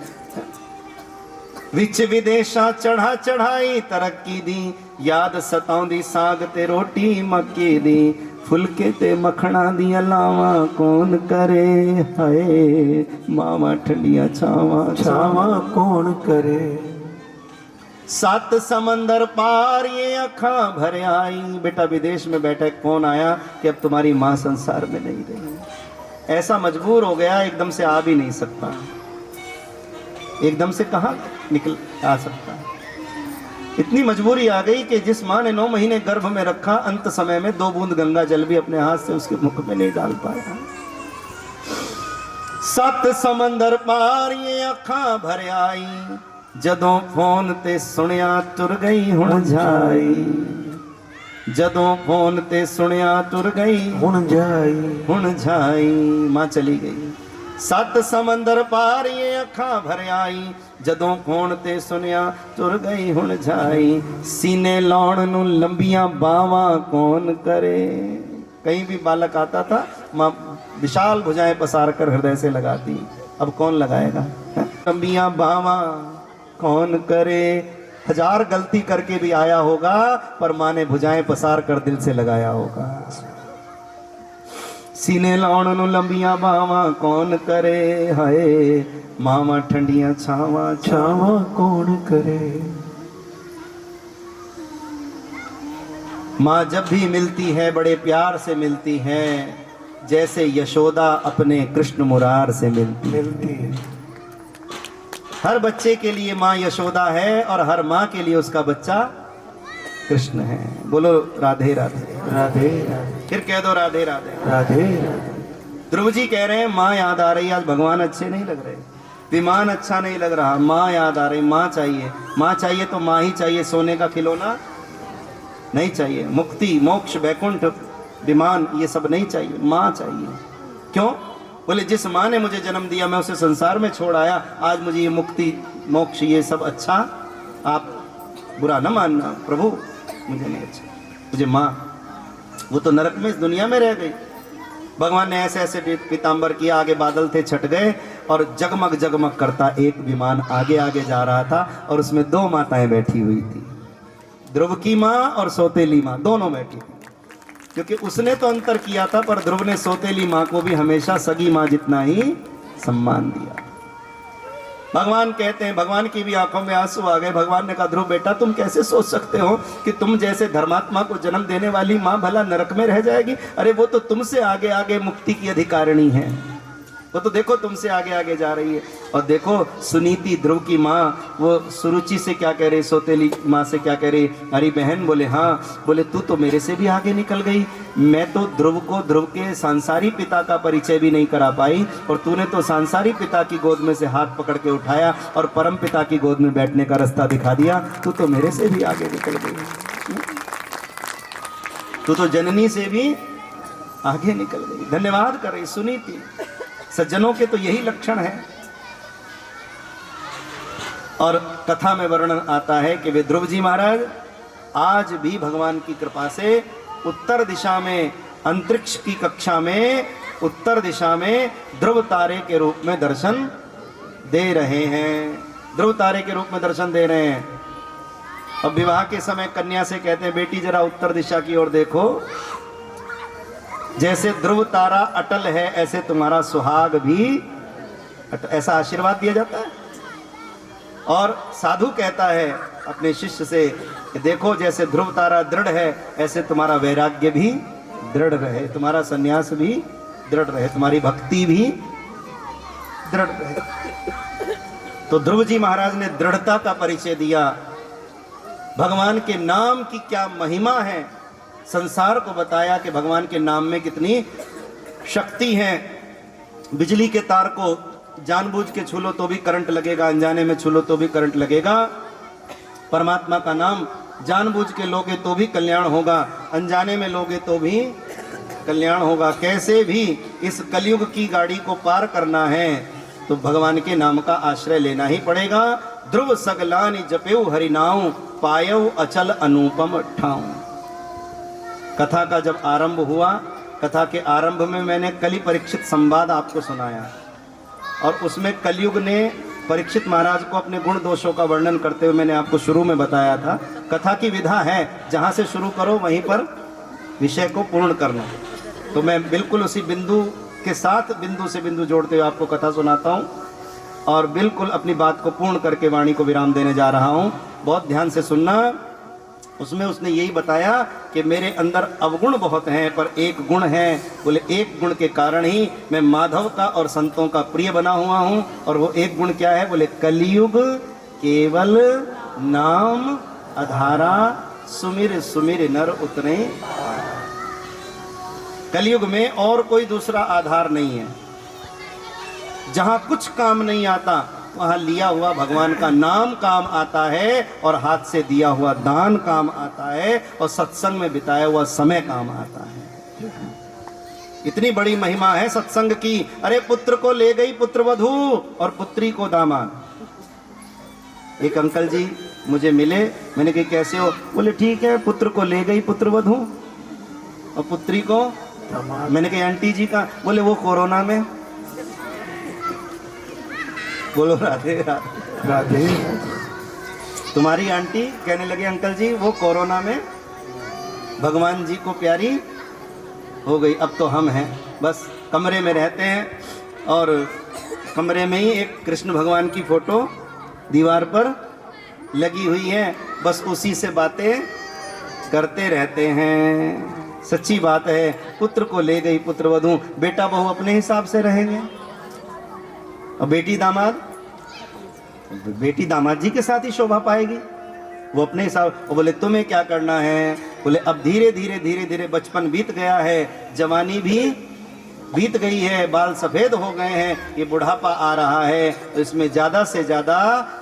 विच विदेशा चढ़ा चढ़ाई तरक्की दी, याद सताउंदी साग ते रोटी मक्की दी, फुलके ते मखणा दी अलावा कौन करे, हाय मावा ठंडियां छावा छावा कौन करे। सात समंदर पार ये अखा भर आई। बेटा विदेश में बैठे कौन आया कि अब तुम्हारी माँ संसार में नहीं रही, ऐसा मजबूर हो गया, एकदम से आ भी नहीं सकता, एकदम से कहाँ निकल आ सकता। इतनी मजबूरी आ गई कि जिस माँ ने 9 महीने गर्भ में रखा, अंत समय में 2 बूंद गंगा जल भी अपने हाथ से उसके मुख में नहीं डाल पाया। 7 समंदर पार ये अखा भर आई, जदों फोन ते सुनिया तुर गई हुण जाई। जदों फोन ते सुनिया तुर गई हुण जाई। माँ चली गई। 7 समंदर पार ये अखा भर आई, जदों फोन ते सुनिया तुर गई हुण जाई। सीने लाउण नू लंबियां बावां कौन करे। कहीं भी बालक आता था, माँ विशाल भुजाएं पसार कर हृदय से लगाती। अब कौन लगाएगा? लंबियां बावां कौन करे। 1000 गलती करके भी आया होगा, पर माँ ने भुजाएं पसार कर दिल से लगाया होगा। सीने लाउण नू लंबियां बावां कौन करे, हाय मावा ठंडियां छावां छावां कौन करे। माँ जब भी मिलती है बड़े प्यार से मिलती है, जैसे यशोदा अपने कृष्ण मुरार से मिलती है। हर बच्चे के लिए माँ यशोदा है और हर माँ के लिए उसका बच्चा कृष्ण है। बोलो राधे राधे राधे राधे फिर कह दो राधे राधे राधे राधे। ध्रुव जी कह रहे हैं माँ याद आ रही, आज भगवान अच्छे नहीं लग रहे, विमान अच्छा नहीं लग रहा, माँ याद आ रही। माँ चाहिए, माँ चाहिए तो माँ ही चाहिए, सोने का खिलौना नहीं चाहिए। मुक्ति मोक्ष वैकुंठ विमान ये सब नहीं चाहिए, माँ चाहिए। क्यों? बोले जिस माँ ने मुझे जन्म दिया मैं उसे संसार में छोड़ आया, आज मुझे ये मुक्ति मोक्ष ये सब अच्छा, आप बुरा न मानना प्रभु, मुझे नहीं अच्छा, मुझे माँ। वो तो नरक में इस दुनिया में रह गई। भगवान ने ऐसे ऐसे पीताम्बर किया, आगे बादल थे छट गए और जगमग जगमग करता एक विमान आगे आगे जा रहा था और उसमें 2 माताएं बैठी हुई थी, ध्रुव की माँ और सौतेली माँ, दोनों बैठी थी। क्योंकि उसने तो अंतर किया था, पर ध्रुव ने सौतेली माँ को भी हमेशा सगी माँ जितना ही सम्मान दिया। भगवान कहते हैं, भगवान की भी आंखों में आंसू आ गए। भगवान ने कहा ध्रुव बेटा तुम कैसे सोच सकते हो कि तुम जैसे धर्मात्मा को जन्म देने वाली माँ भला नरक में रह जाएगी। अरे वो तो तुमसे आगे आगे मुक्ति की अधिकारिणी है, वो तो देखो तुमसे आगे आगे जा रही है। और देखो सुनीति ध्रुव की माँ, वो सुरुचि से क्या कह रही, सौतेली माँ से क्या कह रही, अरे बहन। बोले हाँ। बोले तू तो मेरे से भी आगे निकल गई, मैं तो ध्रुव को ध्रुव के सांसारी पिता का परिचय भी नहीं करा पाई, और तूने तो सांसारी पिता की गोद में से हाथ पकड़ के उठाया और परम पिता की गोद में बैठने का रास्ता दिखा दिया। तू तो मेरे से भी आगे निकल गई, तू तो जननी से भी आगे निकल गई। धन्यवाद कर रही सुनीति। सज्जनों के तो यही लक्षण है। और कथा में वर्णन आता है कि वे ध्रुव जी महाराज आज भी भगवान की कृपा से उत्तर दिशा में, अंतरिक्ष की कक्षा में, उत्तर दिशा में ध्रुव तारे के रूप में दर्शन दे रहे हैं। ध्रुव तारे के रूप में दर्शन दे रहे हैं। अब विवाह के समय कन्या से कहते हैं बेटी जरा उत्तर दिशा की ओर देखो, जैसे ध्रुव तारा अटल है ऐसे तुम्हारा सुहाग भी ऐसा आशीर्वाद दिया जाता है। और साधु कहता है अपने शिष्य से कि देखो जैसे ध्रुव तारा दृढ़ है ऐसे तुम्हारा वैराग्य भी दृढ़ रहे, तुम्हारा संन्यास भी दृढ़ रहे, तुम्हारी भक्ति भी दृढ़ रहे। तो ध्रुव जी महाराज ने दृढ़ता का परिचय दिया। भगवान के नाम की क्या महिमा है, संसार को बताया कि भगवान के नाम में कितनी शक्ति है। बिजली के तार को जानबूझ के छू लो तो भी करंट लगेगा, अनजाने में छू लो तो भी करंट लगेगा। परमात्मा का नाम जानबूझ के लोगे तो भी कल्याण होगा, अनजाने में लोगे तो भी कल्याण होगा। कैसे भी इस कलयुग की गाड़ी को पार करना है तो भगवान के नाम का आश्रय लेना ही पड़ेगा। ध्रुव सगलानि जपेउ हरि नाउ, पायउ अचल अनुपम ठाऊ। कथा का जब आरंभ हुआ, कथा के आरंभ में मैंने कलि परीक्षित संवाद आपको सुनाया और उसमें कलयुग ने परीक्षित महाराज को अपने गुण दोषों का वर्णन करते हुए मैंने आपको शुरू में बताया था। कथा की विधा है, जहाँ से शुरू करो वहीं पर विषय को पूर्ण करना। तो मैं बिल्कुल उसी बिंदु के साथ बिंदु से बिंदु जोड़ते हुए आपको कथा सुनाता हूँ और बिल्कुल अपनी बात को पूर्ण करके वाणी को विराम देने जा रहा हूँ। बहुत ध्यान से सुनना। उसमें उसने यही बताया कि मेरे अंदर अवगुण बहुत हैं पर एक गुण है। बोले एक गुण के कारण ही मैं माधव का और संतों का प्रिय बना हुआ हूँ। और वो एक गुण क्या है? बोले कलयुग केवल नाम अधारा सुमिर सुमिर नर उतरे। कलयुग में और कोई दूसरा आधार नहीं है। जहां कुछ काम नहीं आता वहां लिया हुआ भगवान का नाम काम आता है, और हाथ से दिया हुआ दान काम आता है, और सत्संग में बिताया हुआ समय काम आता है। इतनी बड़ी महिमा है सत्संग की। अरे पुत्र को ले गई पुत्रवधू और पुत्री को दामाद। एक अंकल जी मुझे मिले, मैंने कहा कैसे हो? बोले ठीक है, पुत्र को ले गई पुत्रवधू और पुत्री को। मैंने कहा आंटी जी का? बोले वो कोरोना में। बोलो राधे राधे। राधे। तुम्हारी आंटी कहने लगे अंकल जी वो कोरोना में भगवान जी को प्यारी हो गई। अब तो हम हैं, बस कमरे में रहते हैं और कमरे में ही एक कृष्ण भगवान की फोटो दीवार पर लगी हुई है, बस उसी से बातें करते रहते हैं। सच्ची बात है, पुत्र को ले गई पुत्रवधू। बेटा बहू अपने हिसाब से रहेंगे और बेटी दामाद जी के साथ ही शोभा पाएगी। वो अपने हिसाब। बोले तुम्हें क्या करना है? बोले अब धीरे धीरे धीरे धीरे बचपन बीत गया है, जवानी भी बीत गई है, बाल सफेद हो गए हैं, ये बुढ़ापा आ रहा है, तो इसमें ज्यादा से ज्यादा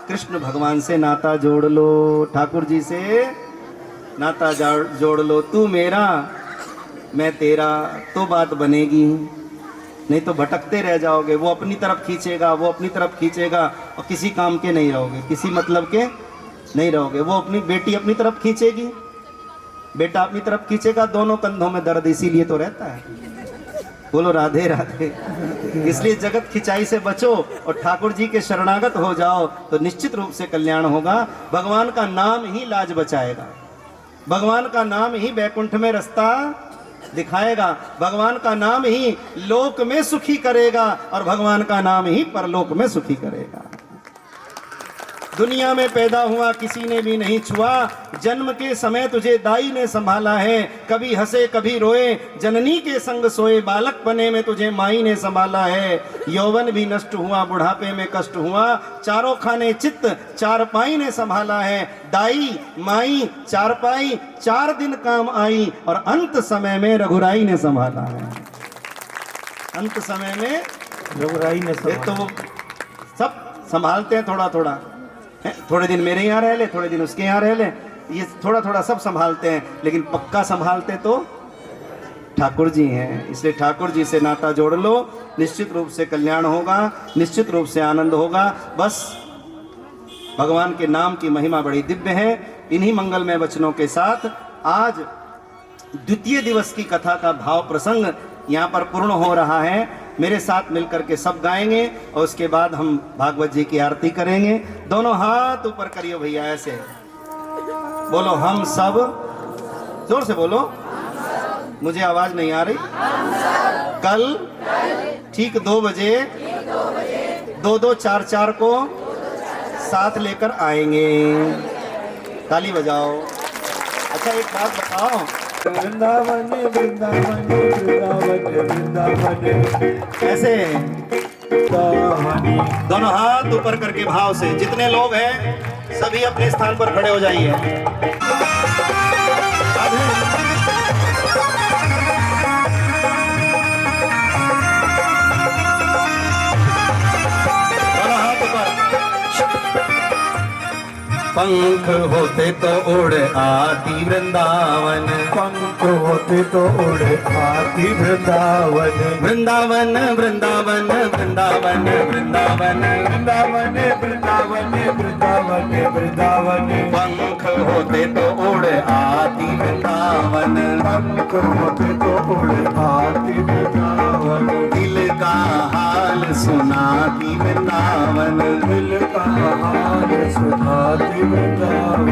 कृष्ण भगवान से नाता जोड़ लो, ठाकुर जी से नाता जोड़ लो। तू मेरा मैं तेरा, तो बात बनेगी, नहीं तो भटकते रह जाओगे। वो अपनी तरफ खींचेगा, वो अपनी तरफ खींचेगा, और किसी काम के नहीं रहोगे, किसी मतलब के नहीं रहोगे। वो अपनी बेटी अपनी तरफ खींचेगी, बेटा अपनी तरफ खींचेगा, दोनों कंधों में दर्द इसीलिए तो रहता है। बोलो राधे राधे। इसलिए जगत खिंचाई से बचो और ठाकुर जी के शरणागत हो जाओ तो निश्चित रूप से कल्याण होगा। भगवान का नाम ही लाज बचाएगा, भगवान का नाम ही बैकुंठ में रास्ता दिखाएगा, भगवान का नाम ही लोक में सुखी करेगा और भगवान का नाम ही परलोक में सुखी करेगा। दुनिया में पैदा हुआ किसी ने भी नहीं छुआ, जन्म के समय तुझे दाई ने संभाला है, कभी हंसे कभी रोए जननी के संग सोए, बालक बने में तुझे माई ने संभाला है। यौवन भी नष्ट हुआ, बुढ़ापे में कष्ट हुआ, चारों खाने चित्त चारपाई ने संभाला है। दाई माई चारपाई 4 दिन काम आई और अंत समय में रघुराई ने संभाला है। अंत समय में रघुराई ने तो वो सब संभालते हैं थोड़ा थोड़ा, थोड़े दिन मेरे यहाँ रह ले, थोड़े दिन उसके यहाँ रह ले, ये थोड़ा थोड़ा सब संभालते हैं, लेकिन पक्का संभालते तो ठाकुर जी हैं। इसलिए ठाकुर जी से नाता जोड़ लो, निश्चित रूप से कल्याण होगा, निश्चित रूप से आनंद होगा। बस भगवान के नाम की महिमा बड़ी दिव्य है। इन्हीं मंगलमय वचनों के साथ आज द्वितीय दिवस की कथा का भाव प्रसंग यहाँ पर पूर्ण हो रहा है। मेरे साथ मिलकर के सब गाएंगे और उसके बाद हम भागवत जी की आरती करेंगे। दोनों हाथ ऊपर करियो भैया, ऐसे बोलो हम सब, जोर से बोलो, मुझे आवाज नहीं आ रही। कल ठीक 2 बजे 2-2 4-4 को साथ लेकर आएंगे। ताली बजाओ। अच्छा एक बात बताओ, वृंदावन वृंदावन वृंदावन वृंदावन ऐसे दोनों हाथ ऊपर करके भाव से, जितने लोग हैं सभी अपने स्थान पर खड़े हो जाइए। पंख होते तो उड़ आती वृंदावन, पंख होते तो उड़ आती वृंदावन, वृंदावन वृंदावन वृंदावन वृंदावन वृंदावन वृंदावन वृंदावन वृंदावन। पंख होते तो उड़ आती वृंदावन, पंख होते तो उड़ आती वृंदावन। दिल का हाल सुनाती वृंदावन, दिल का हाल सुनाती वृंदावन।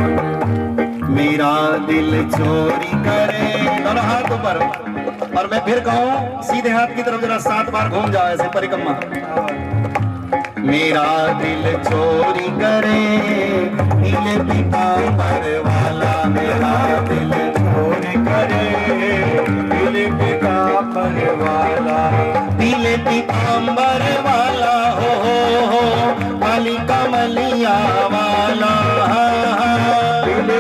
मेरा दिल चोरी करे, दोनों हाथ ऊपर, और मैं फिर कहूँ सीधे हाथ की तरफ जरा 7 बार घूम जाओ ऐसे परिक्रमा। मेरा दिल चोरी करे, नीले पीतांबर वाला, मेरा दिल चोरी करे, नीले पीतांबर वाला, नीले पीतांबर वाला, हो काली कमलिया वाला, नीले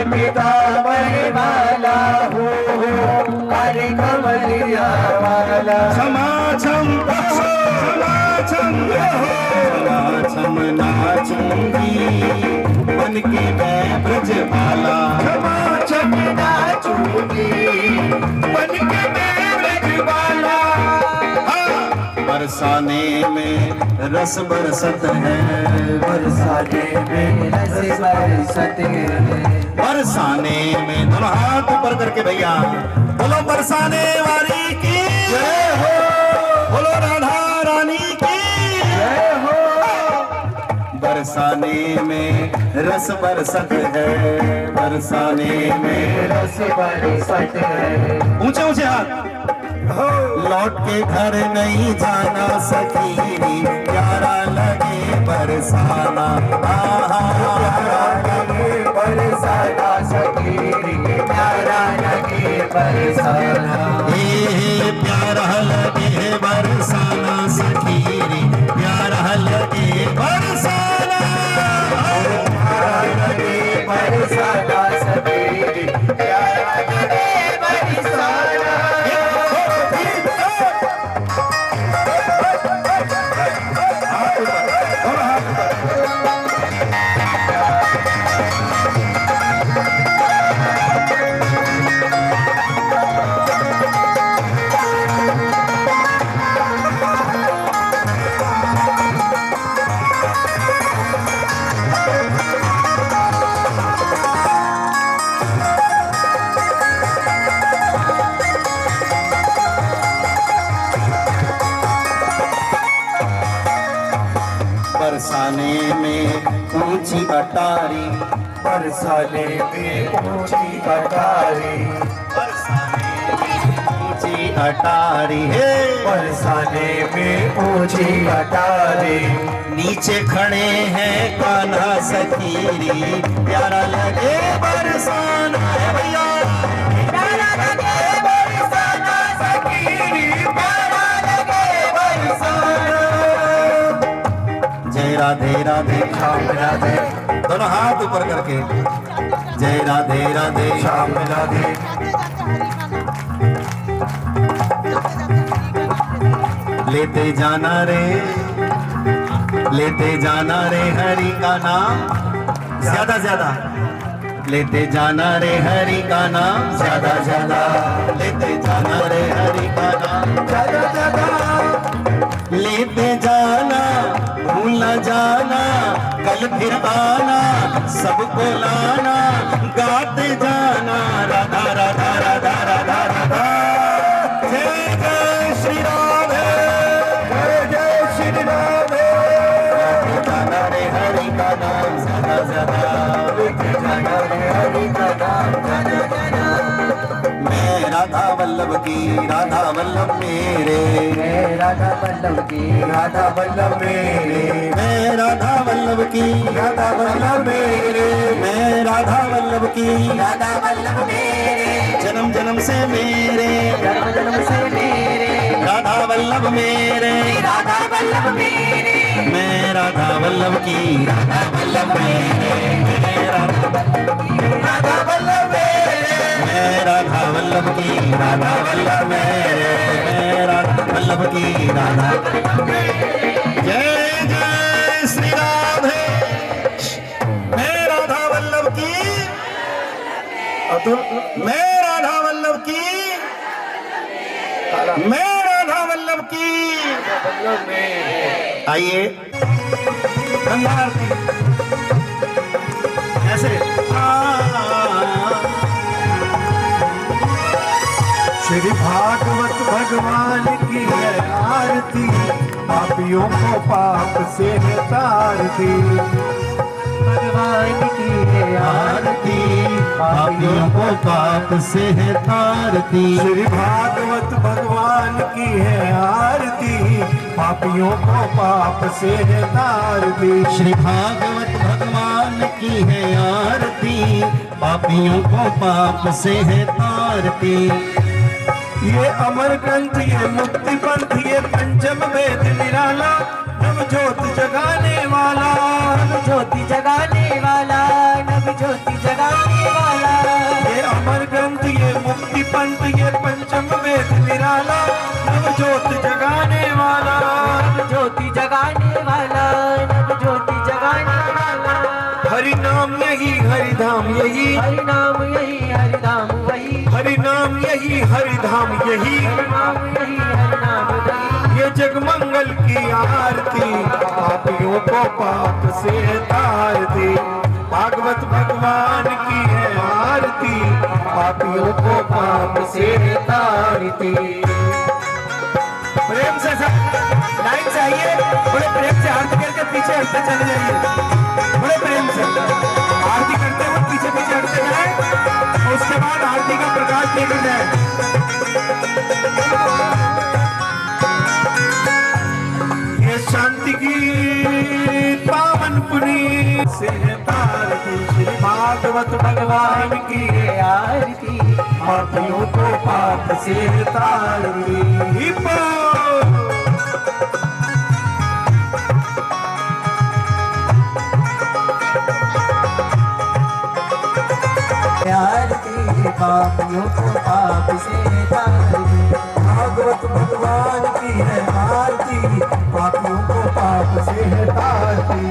के मैं ब्रजबाला, क्षमा चकना चूकी बन के मैं ब्रजबाला। बरसाने में रस बरसत है, बरसाने में रस बरसत है। बरसाने में, दोनों हाथ ऊपर करके भैया बोलो बरसाने वाली की जय हो, बोलो राधा रानी की जय हो। बरसाने में रस बरसत है, बरसाने में रस बरसत है। ऊंचे ऊंचे हाथ। लौट के घर नहीं जाना सखी, प्यारा लगे बरसाना, प्यारा लगे बरसाना सखी, प्यारा लगे बरसाना। प्यारा लगे बरसाना सखी, प्यारा लगे बरसाना, प्यारा लगे बरसाना सखी, प्यारा लगे बरसाना। बरसाने में ऊंची अटारी, बरसाने में ऊंची अटारी, बरसाने में ऊंची अटारी है, बरसाने में ऊंची अटारी। नीचे खड़े हैं कान्हा सखीरी, प्यारा लगे बरसाना है भैया, प्यारा लगे बरसाना सखी, प्यारा लगे बरसाना। जय राधे राधे श्याम राधे, दोनों हाथ ऊपर करके जय राधे राधे श्याम राधे। लेते जाना रे, लेते जाना रे हरि का नाम, ज्यादा ज्यादा लेते जाना रे हरि का नाम, ज्यादा ज्यादा लेते जाना रे हरि का नाम, ज्यादा ज्यादा लेते जाना भूल न जाना, कल फिर आना सबको लाना, गाते जाना राधा राधा राधा राधा राधा। जय जय श्री राधे, जय जय श्री राधे। लेते जाना रे हरि का नाम, ज्यादा ज्यादा लेते जाना रे हरि का नाम, ज्यादा ज्यादा। मैं राधा वल्लभ की, राधा वल्लभ मेरे, मैं राधा वल्लभ की, राधा वल्लभ मेरे, मैं राधा वल्लभ की, राधा वल्लभ मेरे, मैं राधा वल्लभ की, राधा वल्लभ मेरे, जन्म जन्म से मेरे, जन्म जन्म से मेरे, राधा वल्लभ मेरे, राधा वल्लभ मेरे, मैं राधा वल्लभ की, राधा वल्लभ मेरे, मैं राधा राधा वल्लभ मेरे, मैं राधा वल्लभ की, राधा वल्लभ मेरे, मैं राधा वल्लभ की, राधा। जय जय श्री राधे, मैं राधा वल्लभ की, अतुल मैं राधा वल्लभ की, मैं राधा वल्लभ की। वल्लभ मेरे। आइए गंगा आरती ऐसे श्री भागवत भगवान की है आरती, पापियों को पाप से है तारती। भगवान की है आरती पापियों को पाप से है तारती। श्री भागवत भगवान की है आरती, पापियों को पाप से है तारती। श्री भागवत भगवान की है आरती, पापियों को पाप से है तारती। ये अमर ग्रंथ ये मुक्ति पंथ ये पंचम वेद निराला, नव ज्योति जगाने वाला, नव ज्योति जगाने वाला, नव ज्योति जगाने वाला। ये अमर ग्रंथ ये मुक्ति पंथ ये पंचम वेद निराला, नव ज्योति जगाने वाला, नव ज्योति जगाने वाला, नव ज्योति जगाने वाला। हरि नाम यही हरि धाम यही, हरि नाम यही हरि नाम वही, हरि नाम यही हरि धाम यही, हरि नाम यही हरि नाम वही। ये जग मंगल की आरती, पापियों को पाप से तारती। भागवत भगवान की है आरती, पापियों को पाप से तारती। प्रेम से सब लाइन से आइए, बड़े प्रेम से आरती करके पीछे हटते चले जाइए, बड़े प्रेम से आरती करते हुए पीछे पीछे हटते जाए, और उसके बाद आरती का प्रकाश लेकर जाए। ये शांति की पावन पुनी से तारती, श्री भागवत भगवान की है आरती, पापियों को पाप से तारती। आरती पापियों को पाप से तारती। भागवत भगवान की है आरती, पापियों को पाप से है तारती।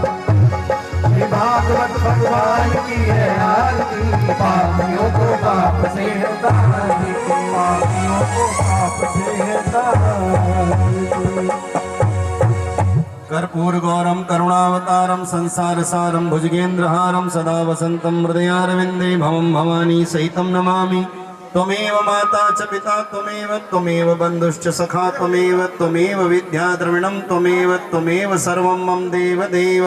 ये भागवत भगवान की है आरती, पापियों को पाप से है तारती, पापियों को पाप से है तारती। कर्पूर गौरम करुणावतारम संसार सारम भुजगेन्द्रहारम सदा वसंतम हृदयारविंदे भवम भवानी सहितम नमामि। त्वमेव माता च पिता त्वमेव बन्धुश्च सखा त्वमेव विद्या द्रविणं त्वमेव सर्वं मम देव देव।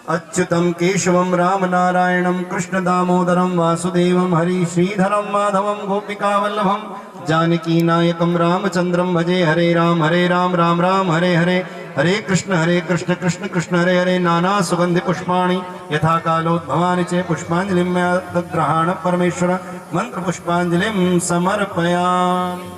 अच्युतं केशवं राम नारायणं कृष्ण दामोदरं वासुदेवं हरि श्रीधरं माधवं गोपिकावल्लभं जानकी नायकं रामचंद्रं भजे। हरे राम राम राम हरे हरे, हरे कृष्ण कृष्ण कृष्ण हरे हरे। नाना सुगंधि पुष्पाणि यथा कालोद्भवानि च पुष्पांजलिं तद्ग्रहाण परमेश्वर मंत्र पुष्पांजलिं समर्पयामि।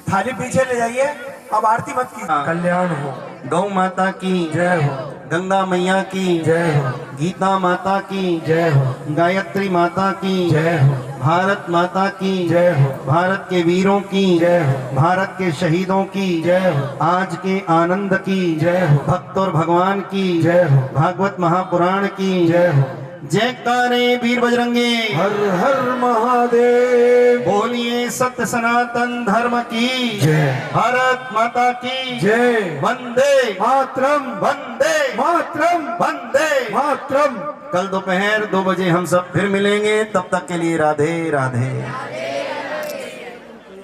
थाली पीछे ले जाइए, अब आरती मत की। कल्याण हो, गौ माता की जय हो, गंगा मैया की जय हो, गीता माता की जय हो, गायत्री माता की जय हो, भारत माता की जय हो, भारत के वीरों की जय हो, भारत के शहीदों की जय हो, आज के आनंद की जय हो, भक्त और भगवान की जय हो, भागवत महापुराण की जय हो। जयकारे वीर बजरंगे, हर हर महादेव, बोलिए सत्य सनातन धर्म की जय, भारत माता की जय, वंदे मातरम, वंदे मातरम, वंदे। मातरम। कल दोपहर 2 बजे हम सब फिर मिलेंगे, तब तक के लिए राधे राधे।